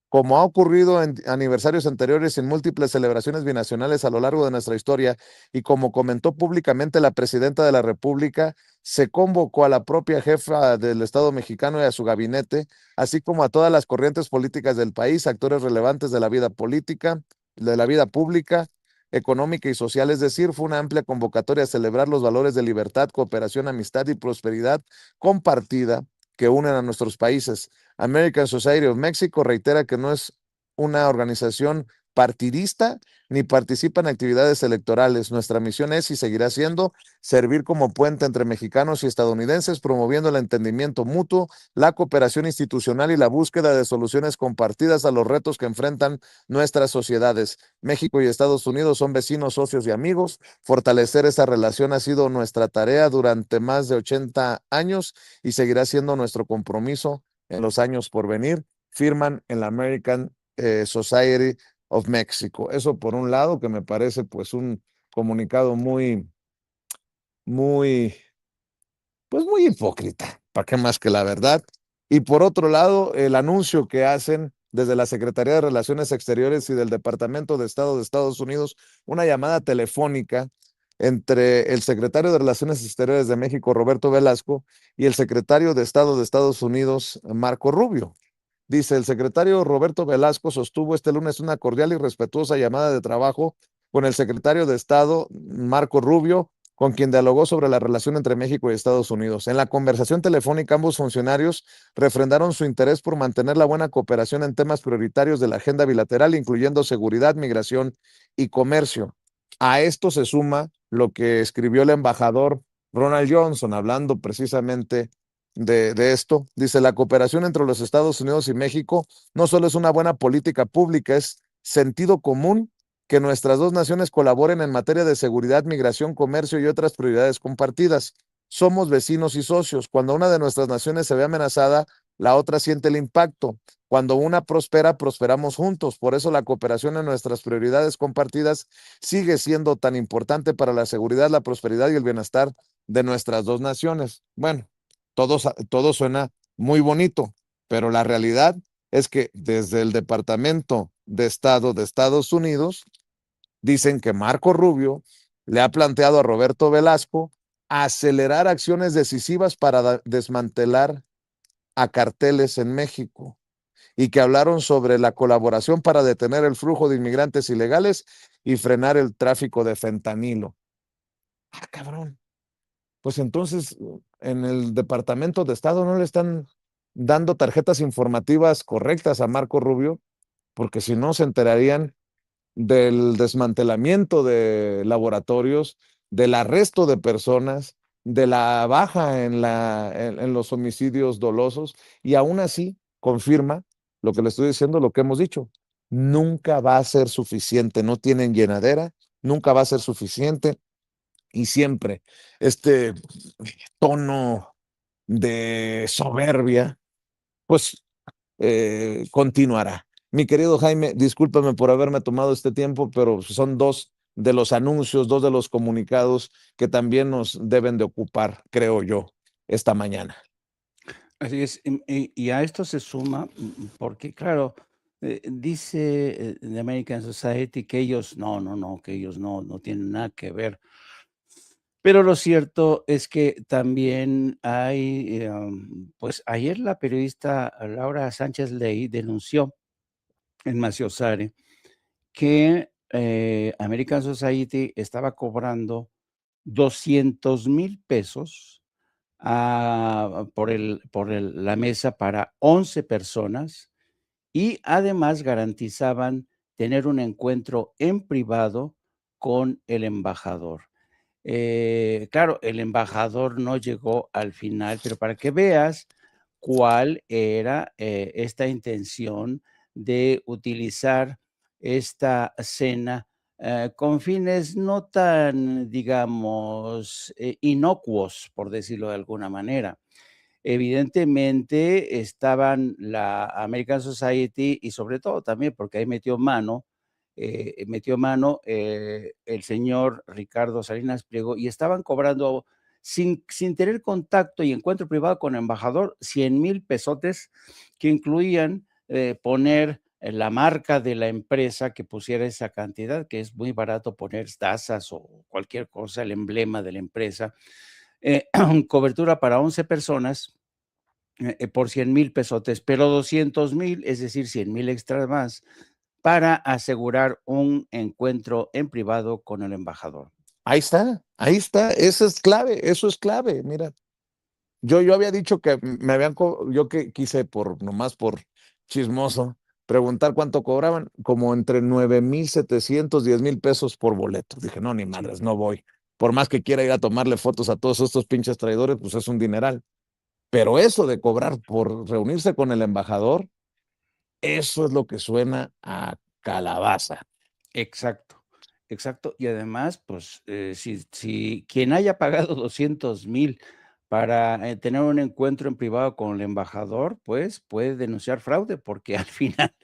[SPEAKER 1] Como ha ocurrido en aniversarios anteriores y en múltiples celebraciones binacionales a lo largo de nuestra historia, y como comentó públicamente la presidenta de la República, se convocó a la propia jefa del Estado mexicano y a su gabinete, así como a todas las corrientes políticas del país, actores relevantes de la vida política, de la vida pública, económica y social, es decir, fue una amplia convocatoria a celebrar los valores de libertad, cooperación, amistad y prosperidad compartida que unen a nuestros países. American Society of Mexico reitera que no es una organización partidista ni participa en actividades electorales. Nuestra misión es y seguirá siendo servir como puente entre mexicanos y estadounidenses, promoviendo el entendimiento mutuo, la cooperación institucional y la búsqueda de soluciones compartidas a los retos que enfrentan nuestras sociedades. México y Estados Unidos son vecinos, socios y amigos. Fortalecer esa relación ha sido nuestra tarea durante más de 80 años y seguirá siendo nuestro compromiso en los años por venir. Firman en la American Society of Mexico. Eso por un lado, que me parece pues un comunicado muy, pues muy hipócrita, ¿para qué más que la verdad? Y por otro lado, el anuncio que hacen desde la Secretaría de Relaciones Exteriores y del Departamento de Estado de Estados Unidos, una llamada telefónica entre el secretario de Relaciones Exteriores de México, Roberto Velasco, y el secretario de Estado de Estados Unidos, Marco Rubio. Dice, el secretario Roberto Velasco sostuvo este lunes una cordial y respetuosa llamada de trabajo con el secretario de Estado, Marco Rubio, con quien dialogó sobre la relación entre México y Estados Unidos. En la conversación telefónica, ambos funcionarios refrendaron su interés por mantener la buena cooperación en temas prioritarios de la agenda bilateral, incluyendo seguridad, migración y comercio. A esto se suma lo que escribió el embajador Ronald Johnson, hablando precisamente de esto. Dice, la cooperación entre los Estados Unidos y México no solo es una buena política pública, es sentido común que nuestras dos naciones colaboren en materia de seguridad, migración, comercio y otras prioridades compartidas. Somos vecinos y socios. Cuando una de nuestras naciones se ve amenazada, la otra siente el impacto. Cuando una prospera, prosperamos juntos. Por eso la cooperación en nuestras prioridades compartidas sigue siendo tan importante para la seguridad, la prosperidad y el bienestar de nuestras dos naciones. Bueno, todo suena muy bonito, pero la realidad es que desde el Departamento de Estado de Estados Unidos dicen que Marco Rubio le ha planteado a Roberto Velasco acelerar acciones decisivas para desmantelar a carteles en México y que hablaron sobre la colaboración para detener el flujo de inmigrantes ilegales y frenar el tráfico de fentanilo. Ah, cabrón. Pues entonces en el Departamento de Estado no le están dando tarjetas informativas correctas a Marco Rubio, porque si no se enterarían del desmantelamiento de laboratorios, del arresto de personas, de la baja en los homicidios dolosos, y aún así confirma lo que le estoy diciendo, lo que hemos dicho. Nunca va a ser suficiente, no tienen llenadera, nunca va a ser suficiente, y siempre este tono de soberbia, pues continuará. Mi querido Jaime, discúlpame por haberme tomado este tiempo, pero son dos de los anuncios, dos de los comunicados que también nos deben de ocupar, creo yo, esta mañana.
[SPEAKER 3] Así es, y a esto se suma, porque claro, dice The American Society que ellos que ellos no tienen nada que ver. Pero lo cierto es que también hay, pues ayer la periodista Laura Sánchez Ley denunció en Maciosare que American Society estaba cobrando 200,000 pesos la mesa para 11 personas y además garantizaban tener un encuentro en privado con el embajador. Claro, el embajador no llegó al final, pero para que veas cuál era esta intención de utilizar esta cena con fines no tan, digamos, inocuos, por decirlo de alguna manera. Evidentemente estaban la American Society y sobre todo también porque ahí metió mano el señor Ricardo Salinas Pliego y estaban cobrando sin tener contacto y encuentro privado con el embajador 100,000 pesotes que incluían poner la marca de la empresa que pusiera esa cantidad, que es muy barato poner tazas o cualquier cosa, el emblema de la empresa. Cobertura para 11 personas por 100,000 pesotes, pero 200,000, es decir, 100,000 extras más, para asegurar un encuentro en privado con el embajador.
[SPEAKER 1] Ahí está, eso es clave, mira. Yo había dicho que yo que quise nomás por chismoso, preguntar cuánto cobraban, como entre 9,700, 10,000 pesos por boleto. Dije, no, ni madres, no voy. Por más que quiera ir a tomarle fotos a todos estos pinches traidores, pues es un dineral. Pero eso de cobrar por reunirse con el embajador, eso es lo que suena a calabaza.
[SPEAKER 3] Exacto, exacto. Y además, pues, si quien haya pagado 200,000 para tener un encuentro en privado con el embajador, pues puede denunciar fraude, porque al final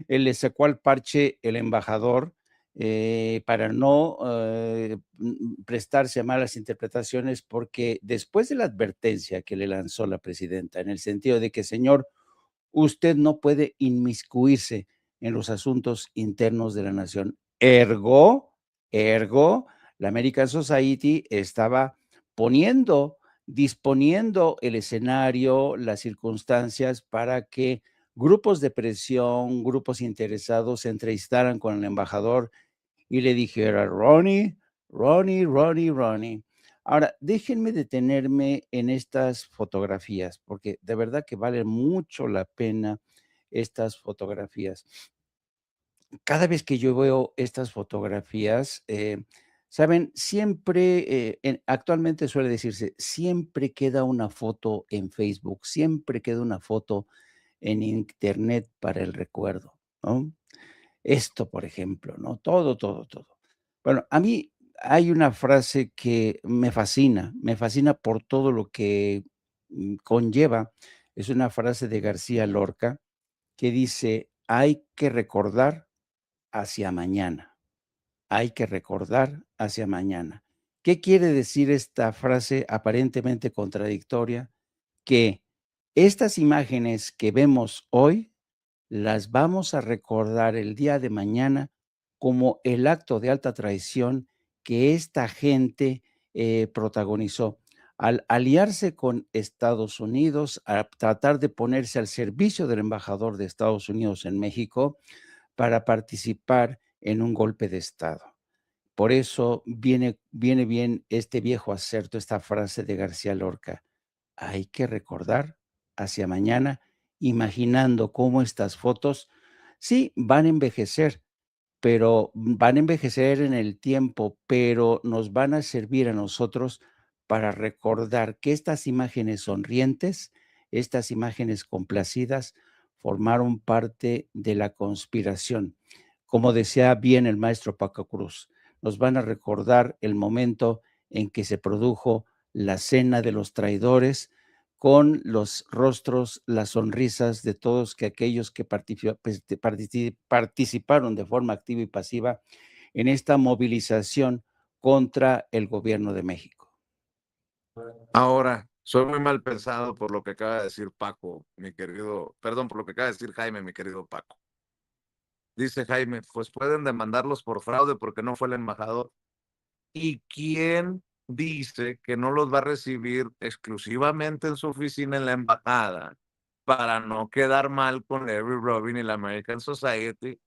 [SPEAKER 3] le sacó al parche el embajador para no prestarse a malas interpretaciones, porque después de la advertencia que le lanzó la presidenta, en el sentido de que, señor, usted no puede inmiscuirse en los asuntos internos de la nación. Ergo, la American Society estaba disponiendo el escenario, las circunstancias para que grupos de presión, grupos interesados se entrevistaran con el embajador y le dijera, Ronnie, Ronnie, Ronnie, Ronnie. Ahora, déjenme detenerme en estas fotografías, porque de verdad que vale mucho la pena estas fotografías. Cada vez que yo veo estas fotografías, saben, siempre, actualmente suele decirse, siempre queda una foto en Facebook, siempre queda una foto en internet para el recuerdo, ¿no? Esto, por ejemplo, ¿no? Todo, todo, todo. Bueno, a mí hay una frase que me fascina por todo lo que conlleva. Es una frase de García Lorca que dice, hay que recordar hacia mañana, hay que recordar hacia mañana. ¿Qué quiere decir esta frase aparentemente contradictoria? Que estas imágenes que vemos hoy las vamos a recordar el día de mañana como el acto de alta traición que esta gente protagonizó. Al aliarse con Estados Unidos, a tratar de ponerse al servicio del embajador de Estados Unidos en México para participar en un golpe de Estado. Por eso viene bien este viejo acerto, esta frase de García Lorca. Hay que recordar hacia mañana, imaginando cómo estas fotos, sí, van a envejecer, pero van a envejecer en el tiempo, pero nos van a servir a nosotros para recordar que estas imágenes sonrientes, estas imágenes complacidas, formaron parte de la conspiración. Como decía bien el maestro Paco Cruz, nos van a recordar el momento en que se produjo la cena de los traidores, con los rostros, las sonrisas de todos aquellos que participaron de forma activa y pasiva en esta movilización contra el gobierno de México.
[SPEAKER 1] Ahora, soy muy mal pensado por lo que acaba de decir Paco, mi querido, perdón, por lo que acaba de decir Jaime, mi querido Paco. Dice Jaime, pues pueden demandarlos por fraude porque no fue el embajador. ¿Y quién dice que no los va a recibir exclusivamente en su oficina en la embajada para no quedar mal con Larry Robin y la American Society?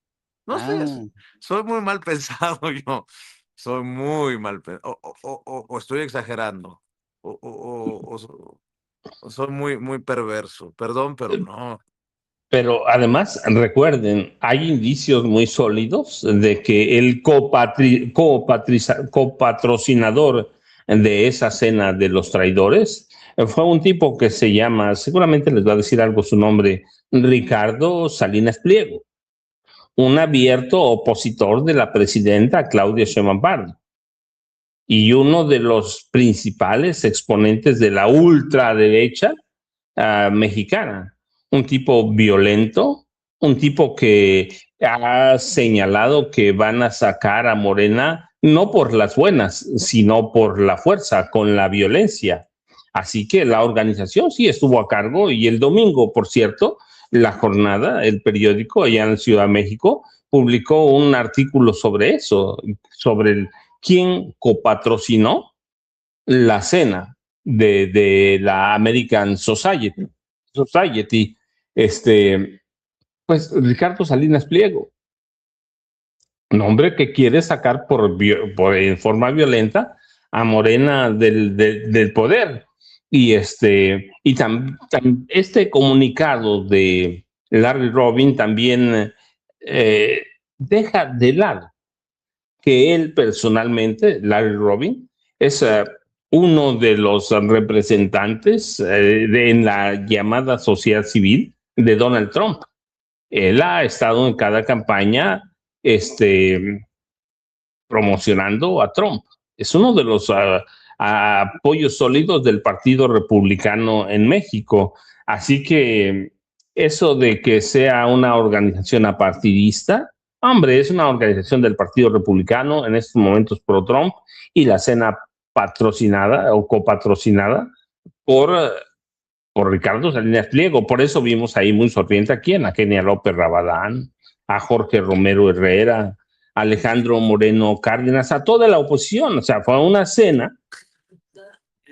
[SPEAKER 1] No sé, soy muy mal pensado yo. Soy muy mal pensado. O estoy exagerando. O soy muy perverso. Perdón, pero no.
[SPEAKER 2] Pero además, recuerden, hay indicios muy sólidos de que el copatrocinador de esa cena de los traidores fue un tipo que se llama, seguramente les va a decir algo su nombre, Ricardo Salinas Pliego, un abierto opositor de la presidenta Claudia Sheinbaum Pardo y uno de los principales exponentes de la ultraderecha mexicana. Un tipo violento, un tipo que ha señalado que van a sacar a Morena no por las buenas, sino por la fuerza, con la violencia. Así que la organización sí estuvo a cargo y el domingo, por cierto, La Jornada, el periódico allá en Ciudad de México, publicó un artículo sobre eso, sobre quién copatrocinó la cena de la American Society, pues Ricardo Salinas Pliego, un hombre que quiere sacar en forma violenta a Morena del poder. Y este comunicado de Larry Robin también deja de lado que él personalmente, Larry Robin, es uno de los representantes en la llamada sociedad civil de Donald Trump. Él ha estado en cada campaña promocionando a Trump. Es uno de los apoyos sólidos del Partido Republicano en México. Así que eso de que sea una organización apartidista, hombre, es una organización del Partido Republicano en estos momentos pro Trump, y la cena patrocinada o copatrocinada por Ricardo Salinas Pliego. Por eso vimos ahí muy sonriente aquí a Kenia López Rabadán, a Jorge Romero Herrera, a Alejandro Moreno Cárdenas, a toda la oposición. O sea, fue una cena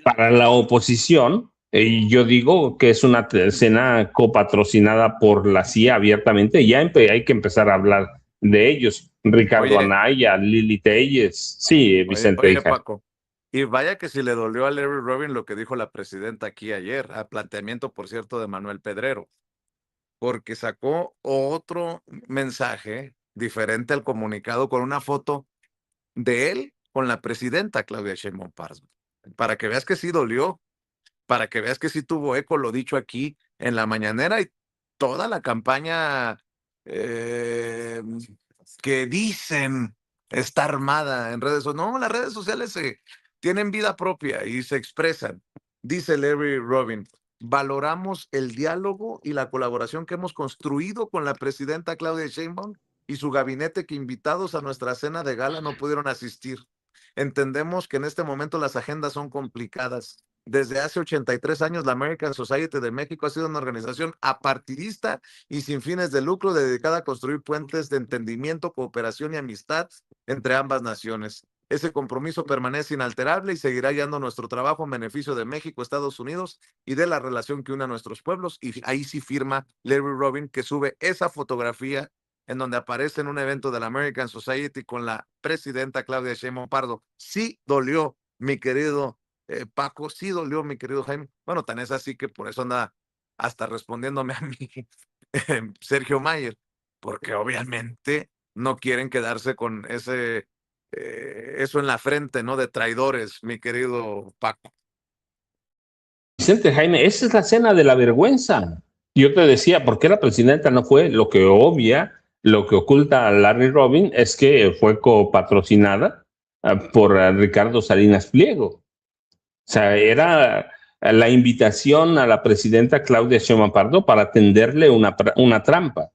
[SPEAKER 2] para la oposición, y yo digo que es una cena copatrocinada por la CIA abiertamente. Ya hay que empezar a hablar de ellos. Ricardo Anaya, Lili Telles, sí, Vicente.
[SPEAKER 1] Oye, Paco, y vaya que si le dolió a Larry Robin lo que dijo la presidenta aquí ayer, a planteamiento, por cierto, de Manuel Pedrero, porque sacó otro mensaje diferente al comunicado con una foto de él con la presidenta Claudia Sheinbaum Pardo, para que veas que sí dolió, para que veas que sí tuvo eco lo dicho aquí en la mañanera, y toda la campaña que dicen está armada en redes sociales. No, las redes sociales tienen vida propia y se expresan. Dice Larry Robin: valoramos el diálogo y la colaboración que hemos construido con la presidenta Claudia Sheinbaum y su gabinete, que invitados a nuestra cena de gala no pudieron asistir. Entendemos que en este momento las agendas son complicadas. Desde hace 83 años, la American Society de México ha sido una organización apartidista y sin fines de lucro, dedicada a construir puentes de entendimiento, cooperación y amistad entre ambas naciones. Ese compromiso permanece inalterable y seguirá guiando nuestro trabajo en beneficio de México, Estados Unidos y de la relación que une a nuestros pueblos. Y ahí sí firma Larry Robin, que sube esa fotografía en donde aparece en un evento de la American Society con la presidenta Claudia Sheinbaum Pardo. Sí dolió, mi querido Paco, sí dolió, mi querido Jaime. Bueno, tan es así que por eso anda hasta respondiéndome a mí Sergio Mayer, porque obviamente no quieren quedarse con eso en la frente, ¿no? De traidores, mi querido Paco.
[SPEAKER 2] Vicente, Jaime, esa es la cena de la vergüenza. Yo te decía, ¿por qué la presidenta no fue? Lo que oculta a Larry Robin es que fue copatrocinada por Ricardo Salinas Pliego. O sea, era la invitación a la presidenta Claudia Sheinbaum Pardo para tenderle una trampa.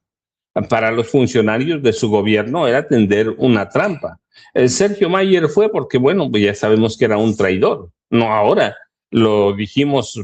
[SPEAKER 2] Para los funcionarios de su gobierno era tender una trampa. Sergio Mayer fue porque, bueno, pues ya sabemos que era un traidor. No ahora, lo dijimos,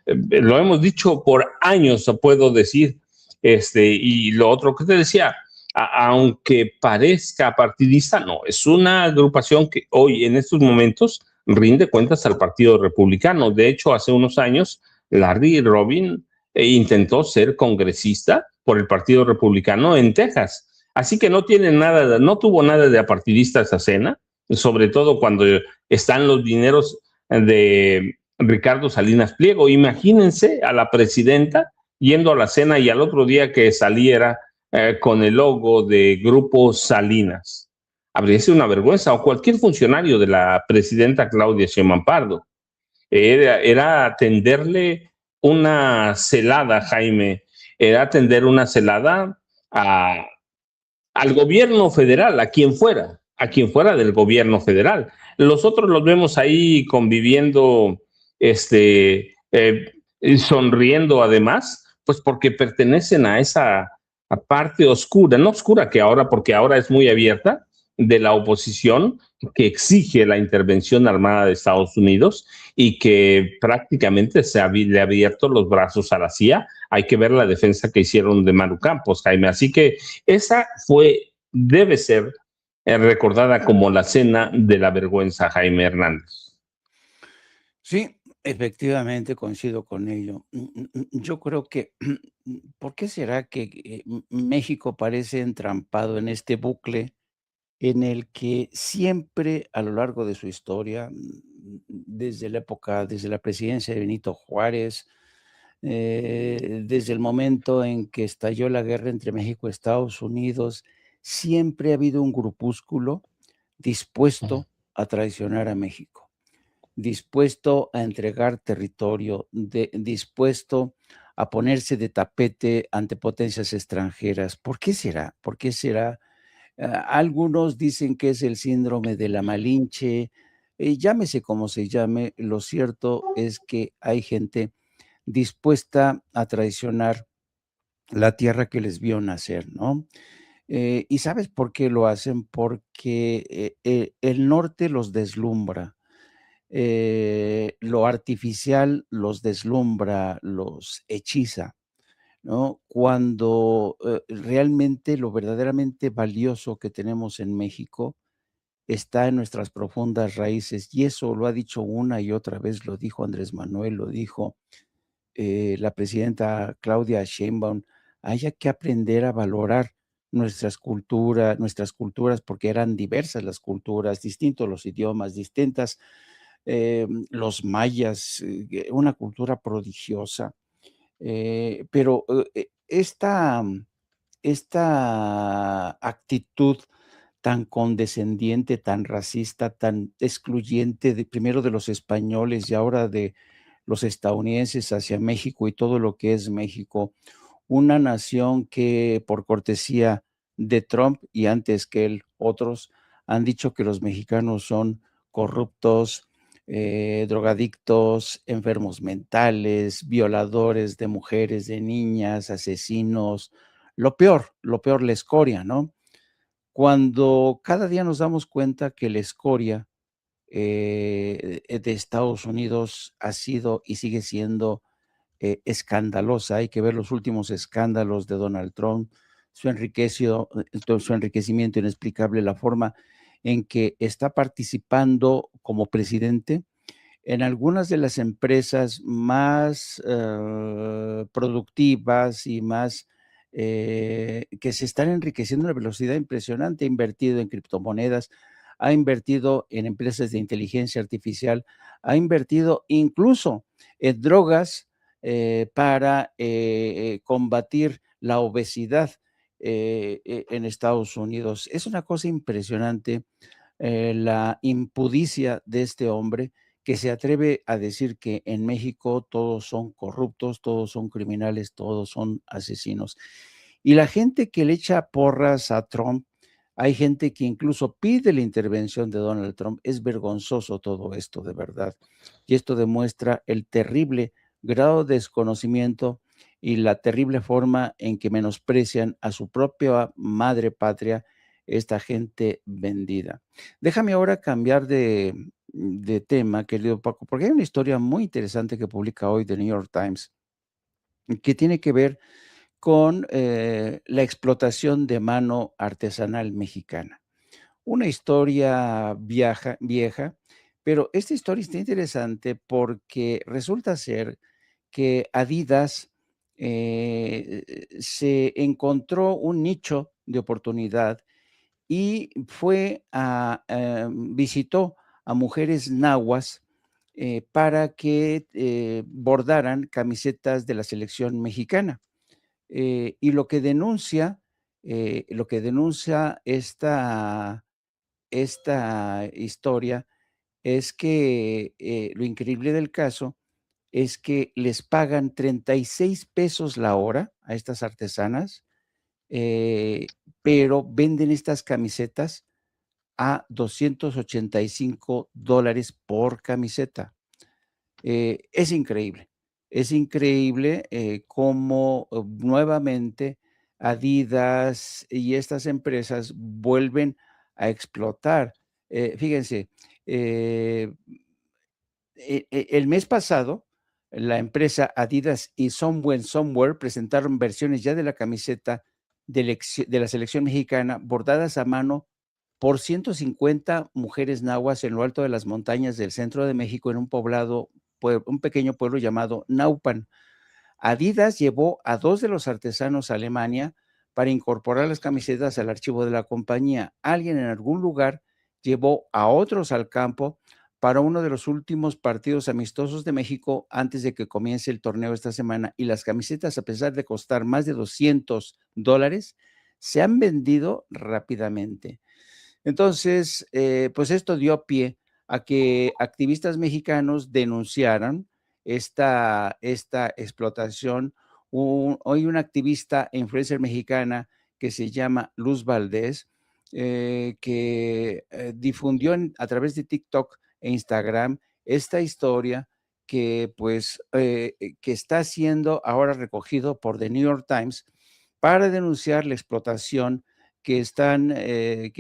[SPEAKER 2] lo hemos dicho por años, puedo decir. Y lo otro que te decía, aunque parezca partidista, no, es una agrupación que hoy, en estos momentos, rinde cuentas al Partido Republicano. De hecho, hace unos años, Larry Robin intentó ser congresista por el Partido Republicano en Texas. Así que no tuvo nada de apartidista esa cena, sobre todo cuando están los dineros de Ricardo Salinas Pliego. Imagínense a la presidenta yendo a la cena y al otro día que saliera con el logo de Grupo Salinas. Habría sido una vergüenza. O cualquier funcionario de la presidenta Claudia Sheinbaum Pardo. Era tenderle una celada, Jaime, era tender una celada al gobierno federal, a quien fuera del gobierno federal. Los otros los vemos ahí conviviendo, sonriendo además, pues porque pertenecen a esa parte oscura, no oscura que ahora, porque ahora es muy abierta, de la oposición que exige la intervención armada de Estados Unidos y que prácticamente le ha abierto los brazos a la CIA. Hay que ver la defensa que hicieron de Manu Campos, Jaime. Así que esa debe ser recordada como la cena de la vergüenza, Jaime Hernández.
[SPEAKER 3] Sí, efectivamente coincido con ello. Yo creo que, ¿por qué será que México parece entrampado en este bucle en el que siempre a lo largo de su historia, desde la presidencia de Benito Juárez, desde el momento en que estalló la guerra entre México y Estados Unidos, siempre ha habido un grupúsculo dispuesto a traicionar a México, dispuesto a entregar territorio, dispuesto a ponerse de tapete ante potencias extranjeras. ¿Por qué será? ¿Por qué será? Algunos dicen que es el síndrome de la Malinche, llámese como se llame, lo cierto es que hay gente dispuesta a traicionar la tierra que les vio nacer, ¿no? ¿Y sabes por qué lo hacen? Porque el norte los deslumbra, lo artificial los deslumbra, los hechiza, ¿no? Cuando realmente lo verdaderamente valioso que tenemos en México está en nuestras profundas raíces, y eso lo ha dicho una y otra vez, lo dijo Andrés Manuel, lo dijo la presidenta Claudia Sheinbaum, haya que aprender a valorar nuestras culturas, porque eran diversas las culturas, distintos los idiomas, distintas, los mayas, una cultura prodigiosa, pero esta actitud tan condescendiente, tan racista, tan excluyente, primero de los españoles y ahora de los estadounidenses hacia México y todo lo que es México, una nación que por cortesía de Trump y antes que él otros han dicho que los mexicanos son corruptos, drogadictos, enfermos mentales, violadores de mujeres, de niñas, asesinos, lo peor, la escoria, ¿no? Cuando cada día nos damos cuenta que la escoria de Estados Unidos ha sido y sigue siendo escandalosa. Hay que ver los últimos escándalos de Donald Trump, su enriquecimiento inexplicable, la forma en que está participando como presidente en algunas de las empresas más productivas y más que se están enriqueciendo a una velocidad impresionante. Ha invertido en criptomonedas, ha invertido en empresas de inteligencia artificial, ha invertido incluso en drogas para combatir la obesidad en Estados Unidos. Es una cosa impresionante la impudicia de este hombre que se atreve a decir que en México todos son corruptos, todos son criminales, todos son asesinos. Y la gente que le echa porras a Trump, hay gente que incluso pide la intervención de Donald Trump. Es vergonzoso todo esto, de verdad. Y esto demuestra el terrible grado de desconocimiento y la terrible forma en que menosprecian a su propia madre patria esta gente vendida. Déjame ahora cambiar de tema, querido Paco, porque hay una historia muy interesante que publica hoy The New York Times, que tiene que ver con la explotación de mano artesanal mexicana. Una historia vieja, pero esta historia está interesante porque resulta ser que Adidas se encontró un nicho de oportunidad y visitó a mujeres nahuas para que bordaran camisetas de la selección mexicana. Y lo que denuncia esta historia es que lo increíble del caso es que les pagan 36 pesos la hora a estas artesanas, eh, pero venden estas camisetas a $285 por camiseta. Es increíble cómo nuevamente Adidas y estas empresas vuelven a explotar. Fíjense, el mes pasado, la empresa Adidas y Somewhere presentaron versiones ya de la camiseta de la selección mexicana bordadas a mano por 150 mujeres nahuas en lo alto de las montañas del centro de México, en un poblado, un pequeño pueblo llamado Naupan. Adidas llevó a 2 de los artesanos a Alemania para incorporar las camisetas al archivo de la compañía. Alguien en algún lugar llevó a otros al campo para uno de los últimos partidos amistosos de México antes de que comience el torneo esta semana. Y las camisetas, a pesar de costar más de $200, se han vendido rápidamente. Entonces, pues esto dio pie a que activistas mexicanos denunciaran esta explotación. Hoy una activista e influencer mexicana que se llama Luz Valdés, que difundió a través de TikTok e Instagram esta historia que pues que está siendo ahora recogido por The New York Times para denunciar la explotación que están,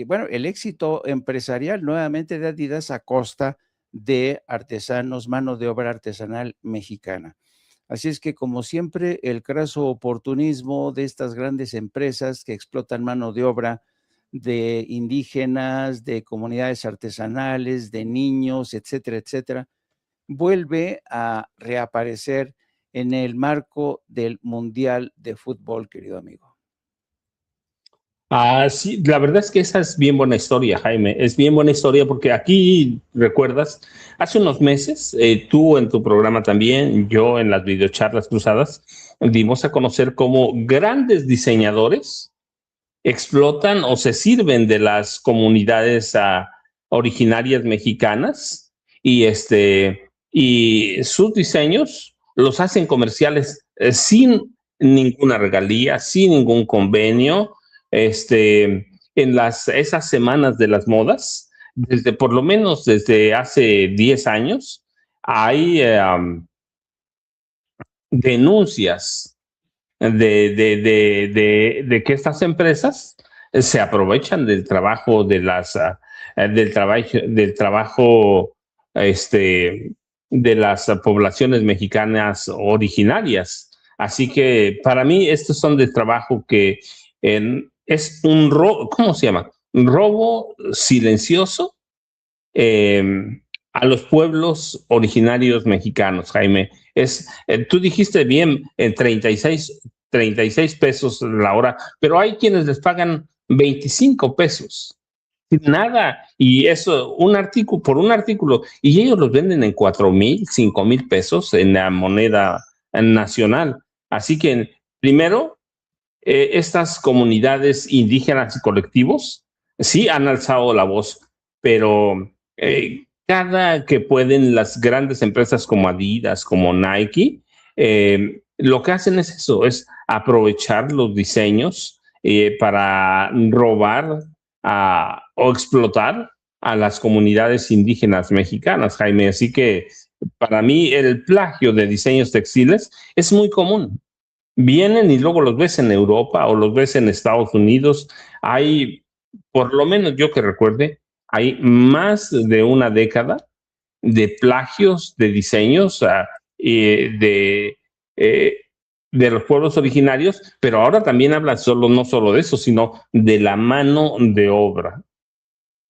[SPEAKER 3] bueno, el éxito empresarial nuevamente de Adidas a costa de artesanos, mano de obra artesanal mexicana. Así es que, como siempre, el craso oportunismo de estas grandes empresas que explotan mano de obra de indígenas, de comunidades artesanales, de niños, etcétera, etcétera, vuelve a reaparecer en el marco del Mundial de Fútbol, querido amigo.
[SPEAKER 2] Sí, la verdad es que esa es bien buena historia, Jaime. Es bien buena historia porque aquí, recuerdas, hace unos meses, tú en tu programa también, yo en las videocharlas cruzadas, dimos a conocer cómo grandes diseñadores explotan o se sirven de las comunidades originarias mexicanas y sus diseños los hacen comerciales sin ninguna regalía, sin ningún convenio. En esas semanas de las modas, por lo menos desde hace 10 años, hay denuncias de que estas empresas se aprovechan del trabajo del trabajo de las poblaciones mexicanas originarias. Así que para mí estos son de trabajo que es un robo, ¿cómo se llama? Un robo silencioso a los pueblos originarios mexicanos, Jaime. Tú dijiste bien, en 36 pesos la hora, pero hay quienes les pagan 25 pesos. Nada, y eso, por un artículo, y ellos los venden en 4,000, 5,000 pesos en la moneda nacional. Así que, primero, estas comunidades indígenas y colectivos sí han alzado la voz, pero cada que pueden las grandes empresas como Adidas, como Nike, lo que hacen es eso, es aprovechar los diseños para robar o explotar a las comunidades indígenas mexicanas, Jaime. Así que para mí el plagio de diseños textiles es muy común. Vienen y luego los ves en Europa o los ves en Estados Unidos. Hay, por lo menos yo que recuerde, hay más de una década de plagios de diseños de los pueblos originarios, pero ahora también habla no solo de eso, sino de la mano de obra.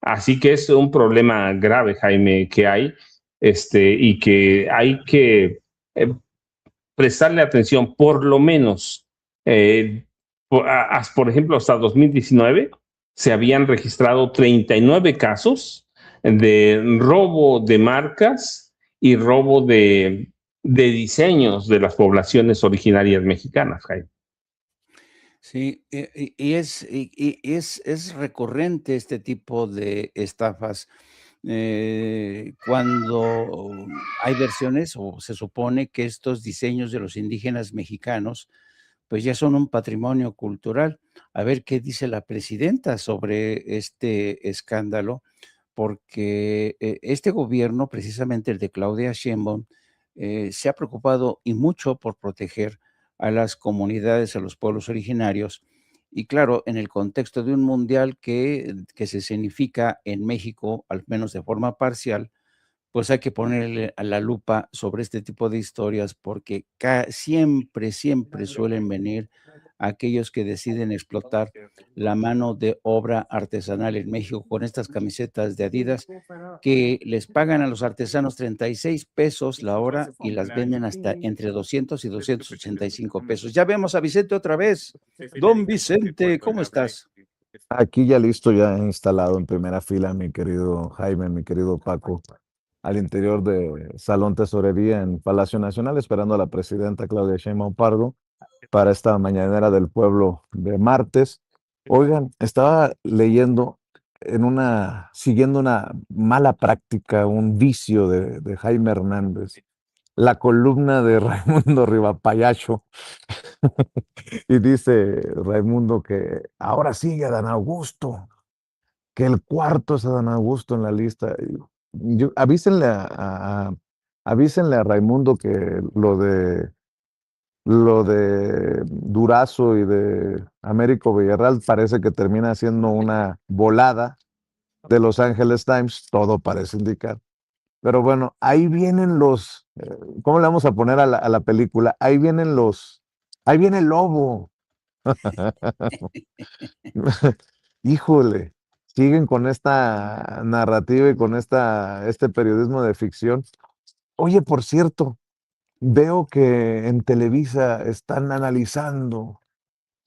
[SPEAKER 2] Así que es un problema grave, Jaime, que hay, y que hay que prestarle atención, por lo menos, por ejemplo, hasta 2019 se habían registrado 39 casos de robo de marcas y robo de diseños de las poblaciones originarias mexicanas, Jaime.
[SPEAKER 3] Sí, y es recurrente este tipo de estafas. Cuando hay versiones o se supone que estos diseños de los indígenas mexicanos pues ya son un patrimonio cultural. A ver qué dice la presidenta sobre este escándalo, porque este gobierno, precisamente el de Claudia Sheinbaum, se ha preocupado y mucho por proteger a las comunidades, a los pueblos originarios. Y claro, en el contexto de un mundial que se escenifica en México, al menos de forma parcial, pues hay que ponerle a la lupa sobre este tipo de historias porque siempre suelen venir aquellos que deciden explotar la mano de obra artesanal en México con estas camisetas de Adidas que les pagan a los artesanos 36 pesos la hora y las venden hasta entre 200 y 285 pesos. Ya vemos a Vicente otra vez. Don Vicente, ¿cómo estás?
[SPEAKER 1] Aquí ya listo, ya instalado en primera fila, mi querido Jaime, mi querido Paco. al interior de Salón Tesorería en Palacio Nacional, esperando a la presidenta Claudia Sheinbaum Pardo para esta mañanera del pueblo de martes. Oigan, estaba leyendo siguiendo una mala práctica, un vicio de Jaime Hernández, la columna de Raimundo Rivapayacho, y dice Raimundo que ahora sigue Adán Augusto, que el cuarto es Adán Augusto en la lista. Avísenle a Raimundo que lo de Durazo y de Américo Villarreal parece que termina siendo una volada de Los Angeles Times, todo parece indicar. Pero bueno, ahí vienen ¿cómo le vamos a poner a la película? Ahí viene el lobo. Híjole, siguen con esta narrativa y con este periodismo de ficción. Oye, por cierto, veo que en Televisa están analizando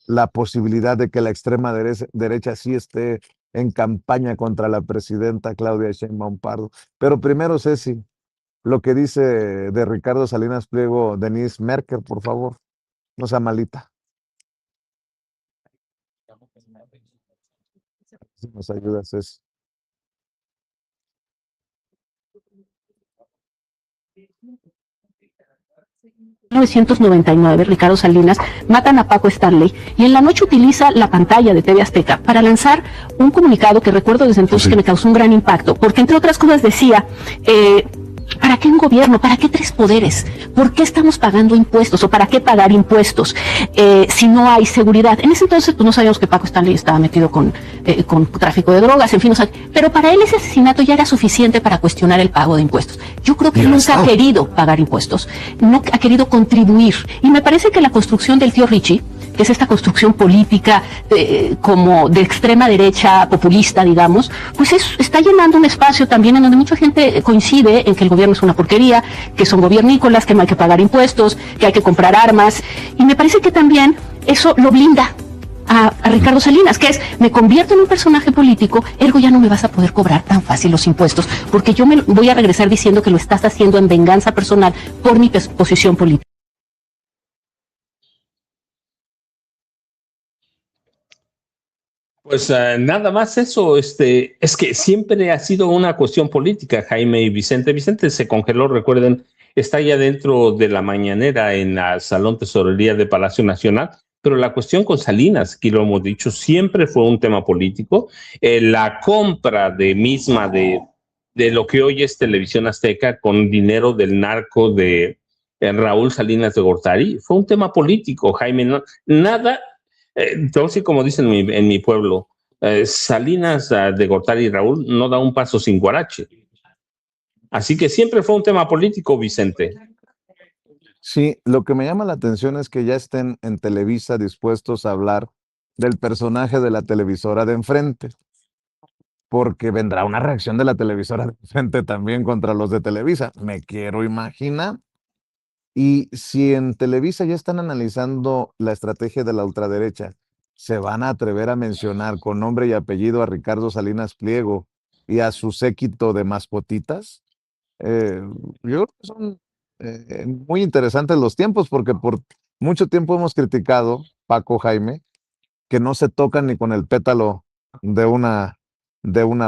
[SPEAKER 1] la posibilidad de que la extrema derecha sí esté en campaña contra la presidenta Claudia Sheinbaum Pardo. Pero primero, Ceci, lo que dice de Ricardo Salinas Pliego, Denise Merker, por favor, no sea malita. Si nos ayudas, Ceci.
[SPEAKER 7] En 1999, Ricardo Salinas matan a Paco Stanley y en la noche utiliza la pantalla de TV Azteca para lanzar un comunicado que recuerdo desde entonces que me causó un gran impacto, porque entre otras cosas decía, ¿para qué un gobierno? ¿Para qué tres poderes? ¿Por qué estamos pagando impuestos? ¿O para qué pagar impuestos si no hay seguridad? En ese entonces pues no sabíamos que Paco Stanley estaba metido con tráfico de drogas, en fin, pero para él ese asesinato ya era suficiente para cuestionar el pago de impuestos. Yo creo que nunca ha querido pagar impuestos, no ha querido contribuir. Y me parece que la construcción del tío Richie, que es esta construcción política como de extrema derecha populista, digamos, pues está llenando un espacio también en donde mucha gente coincide en que el gobierno es una porquería, que son gobiernícolas, que no hay que pagar impuestos, que hay que comprar armas, y me parece que también eso lo blinda a Ricardo Salinas, que es, me convierto en un personaje político, ergo ya no me vas a poder cobrar tan fácil los impuestos, porque yo me voy a regresar diciendo que lo estás haciendo en venganza personal por mi posición política.
[SPEAKER 2] Pues nada más eso, es que siempre ha sido una cuestión política, Jaime y Vicente. Vicente se congeló, recuerden, está ya dentro de la mañanera en la Salón Tesorería de Palacio Nacional, pero la cuestión con Salinas, aquí lo hemos dicho, siempre fue un tema político. La compra de lo que hoy es Televisión Azteca con dinero del narco de Raúl Salinas de Gortari fue un tema político, Jaime. Nada. Entonces, como dicen en mi pueblo, Salinas de Gortari y Raúl no da un paso sin guarache. Así que siempre fue un tema político, Vicente.
[SPEAKER 1] Sí, lo que me llama la atención es que ya estén en Televisa dispuestos a hablar del personaje de la televisora de enfrente, porque vendrá una reacción de la televisora de enfrente también contra los de Televisa. Me quiero imaginar. Y si en Televisa ya están analizando la estrategia de la ultraderecha, ¿se van a atrever a mencionar con nombre y apellido a Ricardo Salinas Pliego y a su séquito de mascotitas? Yo creo que son muy interesantes los tiempos, porque por mucho tiempo hemos criticado, Paco, Jaime, que no se tocan ni con el pétalo de una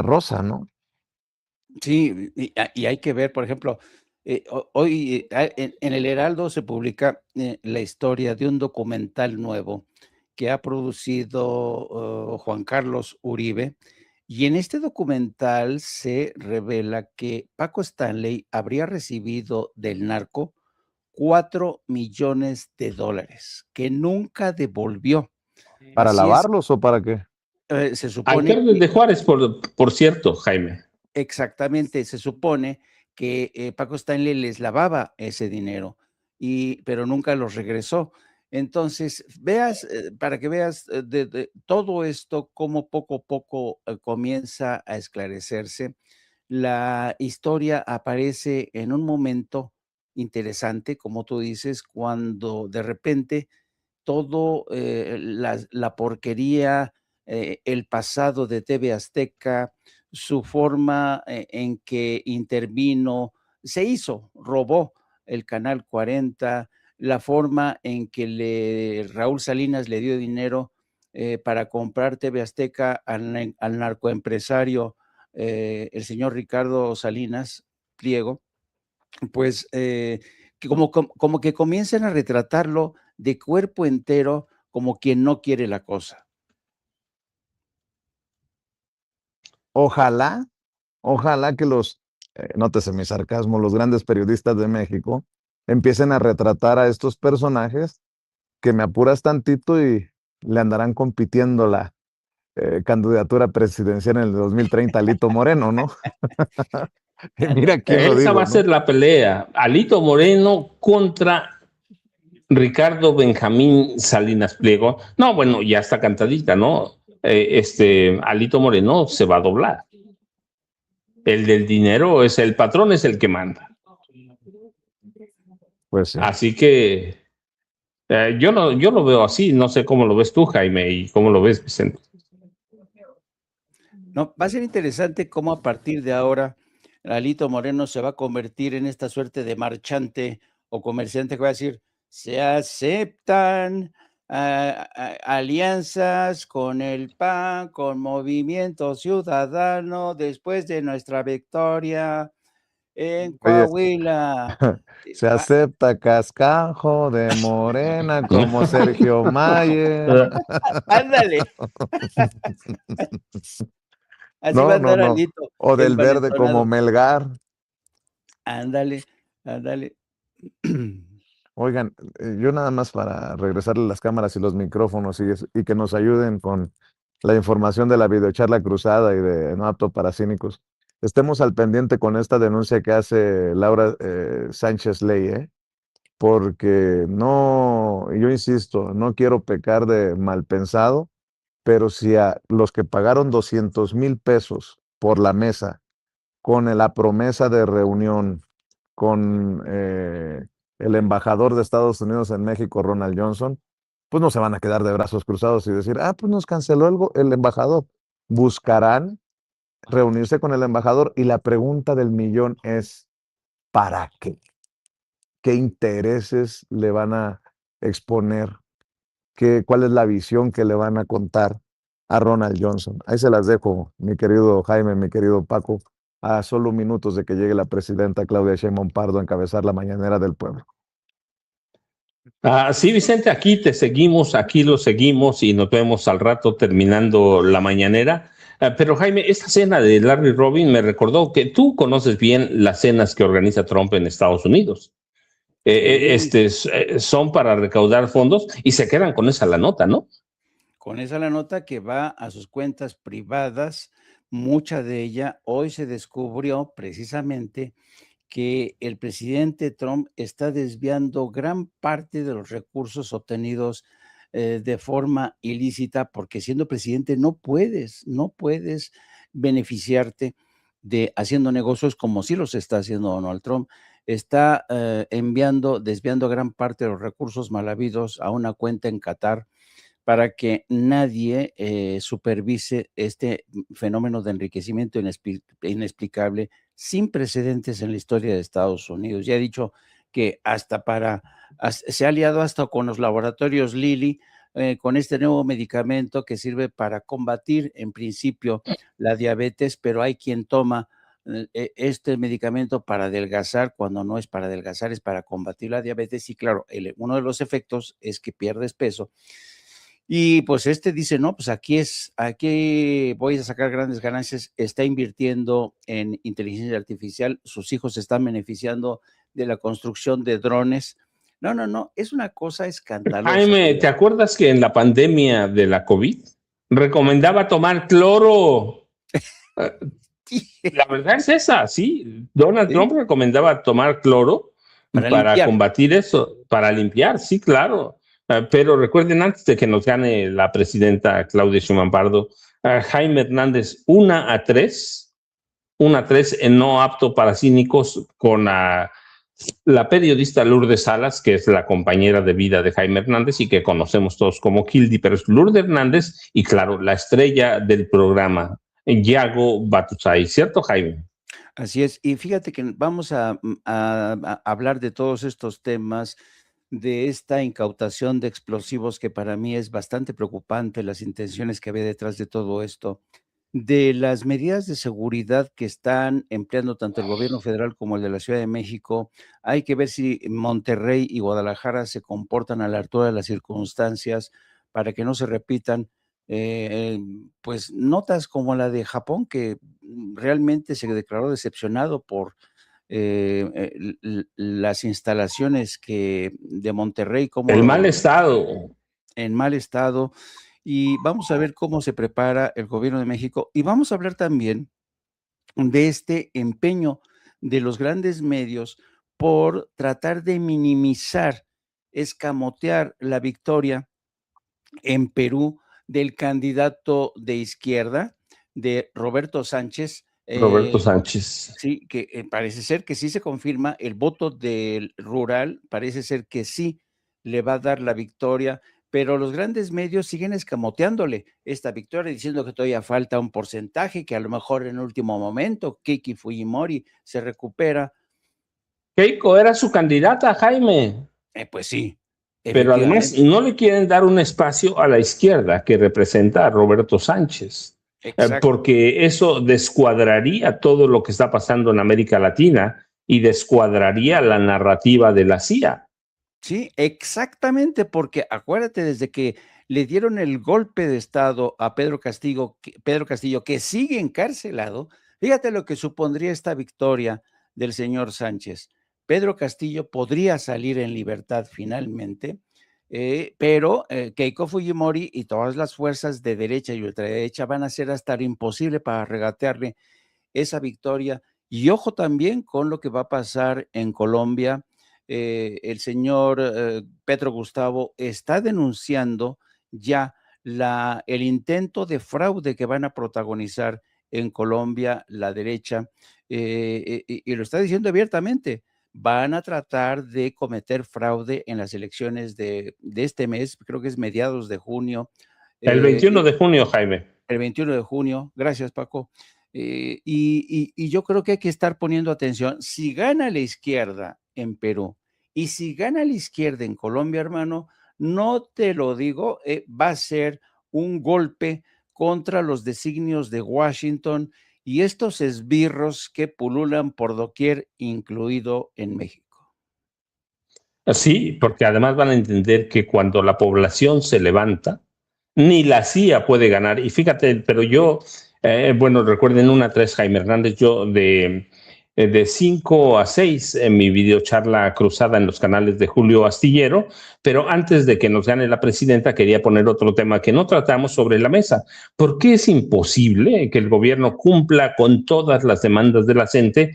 [SPEAKER 1] rosa, ¿no?
[SPEAKER 3] Sí, y hay que ver, por ejemplo, hoy en el Heraldo se publica la historia de un documental nuevo que ha producido Juan Carlos Uribe, y en este documental se revela que Paco Stanley habría recibido del narco 4 millones de dólares que nunca devolvió.
[SPEAKER 1] ¿Para
[SPEAKER 3] Así es,
[SPEAKER 1] lavarlos o para qué?
[SPEAKER 3] se supone
[SPEAKER 2] Alcalde
[SPEAKER 3] que
[SPEAKER 2] de Juárez, por cierto, Jaime.
[SPEAKER 3] exactamente, se supone que Paco Stanley les lavaba ese dinero, pero nunca los regresó. Entonces, para que veas de todo esto, cómo poco a poco comienza a esclarecerse. La historia aparece en un momento interesante, como tú dices, cuando de repente todo la porquería, el pasado de TV Azteca, su forma en que intervino, robó el Canal 40, la forma en que Raúl Salinas le dio dinero para comprar TV Azteca al narcoempresario, el señor Ricardo Salinas Pliego, pues que como que comiencen a retratarlo de cuerpo entero como quien no quiere la cosa.
[SPEAKER 1] Ojalá que nótese mi sarcasmo, los grandes periodistas de México empiecen a retratar a estos personajes que me apuras tantito y le andarán compitiendo la candidatura presidencial en el 2030 a Alito Moreno, ¿no? Y mira quién lo
[SPEAKER 2] Esa
[SPEAKER 1] digo,
[SPEAKER 2] va a ser la pelea. Alito Moreno contra Ricardo Benjamín Salinas Pliego. No, bueno, ya está cantadita, ¿no? Alito Moreno se va a doblar. El del dinero el patrón es el que manda.
[SPEAKER 1] Pues sí.
[SPEAKER 2] Así que yo lo veo así, no sé cómo lo ves tú, Jaime, y cómo lo ves, Vicente.
[SPEAKER 3] No, va a ser interesante cómo a partir de ahora Alito Moreno se va a convertir en esta suerte de marchante o comerciante que va a decir, se aceptan alianzas con el PAN, con Movimiento Ciudadano, después de nuestra victoria en Coahuila.
[SPEAKER 1] Se acepta cascajo de Morena como Sergio Mayer.
[SPEAKER 3] Ándale. Así va a andar Alito.
[SPEAKER 1] O del verde como Melgar.
[SPEAKER 3] Ándale.
[SPEAKER 1] Oigan, yo nada más para regresarle las cámaras y los micrófonos y que nos ayuden con la información de la videocharla cruzada y de No Apto para Cínicos. Estemos al pendiente con esta denuncia que hace Laura Sánchez Ley, porque yo insisto, no quiero pecar de mal pensado, pero si a los que pagaron 200,000 pesos por la mesa, con la promesa de reunión con el embajador de Estados Unidos en México, Ronald Johnson, pues no se van a quedar de brazos cruzados y decir, pues nos canceló el embajador. Buscarán reunirse con el embajador y la pregunta del millón es, ¿para qué? ¿Qué intereses le van a exponer? ¿Cuál es la visión que le van a contar a Ronald Johnson? Ahí se las dejo, mi querido Jaime, mi querido Paco, a solo minutos de que llegue la presidenta Claudia Sheinbaum Pardo a encabezar la mañanera del pueblo.
[SPEAKER 2] Sí, Vicente, aquí lo seguimos y nos vemos al rato terminando la mañanera. Pero Jaime, esta cena de Larry Robin me recordó que tú conoces bien las cenas que organiza Trump en Estados Unidos. Son para recaudar fondos y se quedan con esa la nota, ¿no?
[SPEAKER 3] Con esa la nota que va a sus cuentas privadas, mucha de ella hoy se descubrió precisamente que el presidente Trump está desviando gran parte de los recursos obtenidos de forma ilícita, porque siendo presidente no puedes beneficiarte de haciendo negocios como sí los está haciendo Donald Trump. Está desviando gran parte de los recursos mal habidos a una cuenta en Qatar para que nadie supervise este fenómeno de enriquecimiento inexplicable, sin precedentes en la historia de Estados Unidos. Ya he dicho que se ha aliado hasta con los laboratorios Lilly, con este nuevo medicamento que sirve para combatir en principio la diabetes, pero hay quien toma este medicamento para adelgazar, cuando no es para adelgazar, es para combatir la diabetes, y claro, uno de los efectos es que pierdes peso. Y pues dice, no, pues aquí voy a sacar grandes ganancias, está invirtiendo en inteligencia artificial, sus hijos se están beneficiando de la construcción de drones. No, es una cosa escandalosa.
[SPEAKER 2] Jaime, ¿te acuerdas que en la pandemia de la COVID recomendaba tomar cloro? La verdad es esa, sí. Donald Trump recomendaba tomar cloro para combatir eso, para limpiar, sí, claro. Pero recuerden, antes de que nos gane la presidenta Claudia Sheinbaum Pardo, Jaime Hernández 1-3 en No Apto para Cínicos con la periodista Lourdes Salas, que es la compañera de vida de Jaime Hernández y que conocemos todos como Kildy, pero es Lourdes Hernández y claro, la estrella del programa, Yago Batusay, ¿cierto, Jaime?
[SPEAKER 3] Así es. Y fíjate que vamos a hablar de todos estos temas, de esta incautación de explosivos que para mí es bastante preocupante, las intenciones que había detrás de todo esto, de las medidas de seguridad que están empleando tanto el gobierno federal como el de la Ciudad de México. Hay que ver si Monterrey y Guadalajara se comportan a la altura de las circunstancias para que no se repitan pues notas como la de Japón, que realmente se declaró decepcionado por las instalaciones de Monterrey,
[SPEAKER 2] El
[SPEAKER 3] como
[SPEAKER 2] mal estado.
[SPEAKER 3] en mal estado. Y vamos a ver cómo se prepara el gobierno de México. Y vamos a hablar también de este empeño de los grandes medios por tratar de minimizar, escamotear la victoria en Perú del candidato de izquierda, de Roberto Sánchez.
[SPEAKER 2] Roberto Sánchez.
[SPEAKER 3] Sí, que parece ser que sí se confirma el voto del rural, parece ser que sí le va a dar la victoria, pero los grandes medios siguen escamoteándole esta victoria, diciendo que todavía falta un porcentaje, que a lo mejor en último momento Kiki Fujimori se recupera.
[SPEAKER 2] Keiko era su candidata, Jaime.
[SPEAKER 3] Pues sí,
[SPEAKER 2] Pero además
[SPEAKER 3] efectivamente.
[SPEAKER 2] no le quieren dar un espacio a la izquierda que representa a Roberto Sánchez,
[SPEAKER 3] Exacto.
[SPEAKER 2] porque eso descuadraría todo lo que está pasando en América Latina y descuadraría la narrativa de la CIA.
[SPEAKER 3] Sí, exactamente, porque acuérdate, desde que le dieron el golpe de estado a Pedro Castillo, que sigue encarcelado, fíjate lo que supondría esta victoria del señor Sánchez. Pedro Castillo podría salir en libertad finalmente, pero Keiko Fujimori y todas las fuerzas de derecha y ultraderecha van a hacer hasta lo imposible para regatearle esa victoria. Y ojo también con lo que va a pasar en Colombia. El señor Petro Gustavo está denunciando ya el intento de fraude que van a protagonizar en Colombia la derecha, y lo está diciendo abiertamente. Van a tratar de cometer fraude en las elecciones de este mes, creo que es mediados de junio.
[SPEAKER 2] El 21 de junio, Jaime.
[SPEAKER 3] El 21 de junio, gracias Paco. Y yo creo que hay que estar poniendo atención. Si gana la izquierda en Perú y si gana la izquierda en Colombia, hermano, no te lo digo, va a ser un golpe contra los designios de Washington y estos esbirros que pululan por doquier, incluido en México.
[SPEAKER 2] Sí, porque además van a entender que cuando la población se levanta, ni la CIA puede ganar. Y fíjate, pero yo, bueno, recuerden 1-3, Jaime Hernández, yo de 5 a 6 en mi videocharla cruzada en los canales de Julio Astillero, pero antes de que nos gane la presidenta, quería poner otro tema que no tratamos sobre la mesa. ¿Por qué es imposible que el gobierno cumpla con todas las demandas de la gente,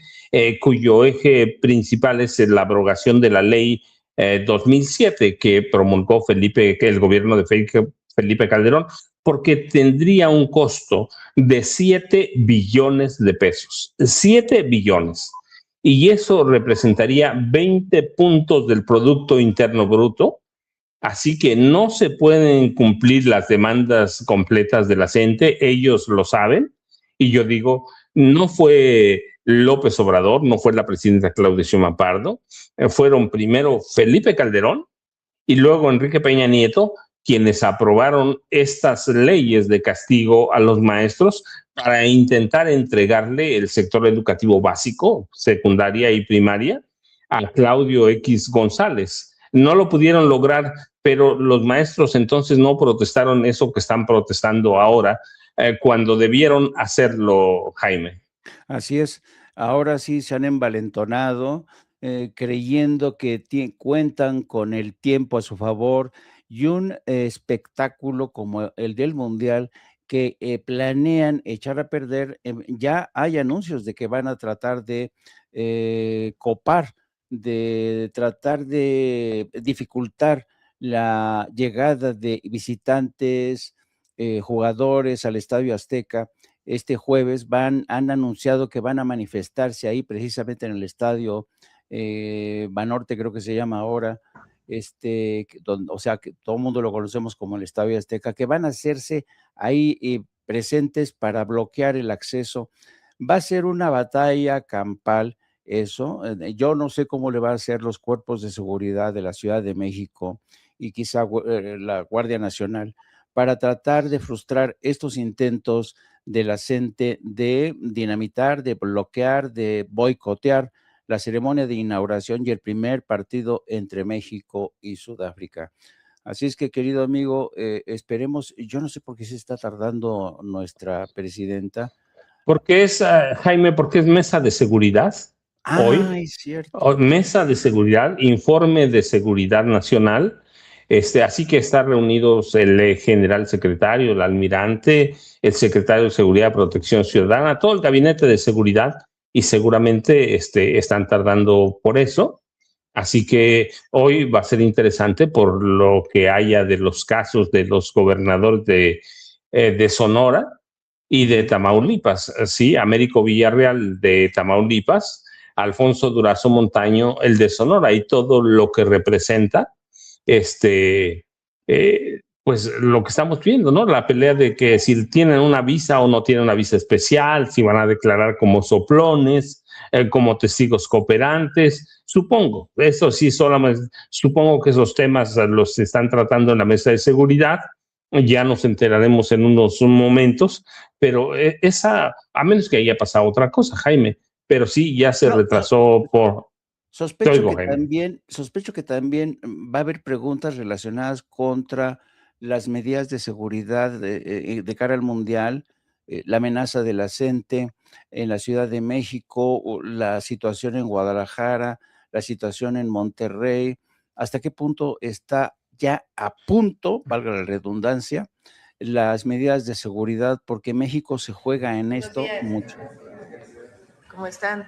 [SPEAKER 2] cuyo eje principal es la abrogación de la ley 2007 que promulgó el gobierno de Felipe Calderón, porque tendría un costo de 7 billones de pesos. 7 billones. Y eso representaría 20 puntos del Producto Interno Bruto. Así que no se pueden cumplir las demandas completas de la gente, ellos lo saben. Y yo digo, no fue López Obrador, no fue la presidenta Claudia Sheinbaum Pardo, fueron primero Felipe Calderón y luego Enrique Peña Nieto, quienes aprobaron estas leyes de castigo a los maestros para intentar entregarle el sector educativo básico, secundaria y primaria, a Claudio X González. No lo pudieron lograr, pero los maestros entonces no protestaron eso que están protestando ahora, cuando debieron hacerlo, Jaime.
[SPEAKER 3] Así es, ahora sí se han envalentonado, creyendo que cuentan con el tiempo a su favor y un espectáculo como el del Mundial que planean echar a perder. Ya hay anuncios de que van a tratar de copar, de tratar de dificultar la llegada de visitantes, jugadores al Estadio Azteca. Este jueves han anunciado que van a manifestarse ahí precisamente en el estadio Banorte, creo que se llama ahora, o sea, que todo el mundo lo conocemos como el Estadio Azteca, que van a hacerse ahí presentes para bloquear el acceso. Va a ser una batalla campal eso. Yo no sé cómo le va a hacer los cuerpos de seguridad de la Ciudad de México y quizá la Guardia Nacional para tratar de frustrar estos intentos de la gente de dinamitar, de bloquear, de boicotear la ceremonia de inauguración y el primer partido entre México y Sudáfrica. Así es que, querido amigo, esperemos. Yo no sé por qué se está tardando nuestra presidenta.
[SPEAKER 2] Porque es, Jaime, porque es mesa de seguridad. Hoy,
[SPEAKER 3] es cierto.
[SPEAKER 2] Mesa de seguridad, informe de seguridad nacional. Así que están reunidos el general secretario, el almirante, el secretario de Seguridad y Protección Ciudadana, todo el gabinete de seguridad, y seguramente están tardando por eso. Así que hoy va a ser interesante por lo que haya de los casos de los gobernadores de Sonora y de Tamaulipas. Sí, Américo Villarreal de Tamaulipas, Alfonso Durazo Montaño, el de Sonora, y todo lo que representa, pues lo que estamos viendo, ¿no? La pelea de que si tienen una visa o no tienen una visa especial, si van a declarar como soplones, como testigos cooperantes, supongo, eso sí, solamente supongo que esos temas los están tratando en la mesa de seguridad. Ya nos enteraremos en unos momentos, pero a menos que haya pasado otra cosa, Jaime, pero sí, ya se retrasó por...
[SPEAKER 3] Sospecho que también va a haber preguntas relacionadas contra las medidas de seguridad de cara al Mundial, la amenaza de la gente en la Ciudad de México, la situación en Guadalajara, la situación en Monterrey, hasta qué punto está ya a punto, valga la redundancia, las medidas de seguridad, porque México se juega en esto mucho.
[SPEAKER 5] ¿Cómo están?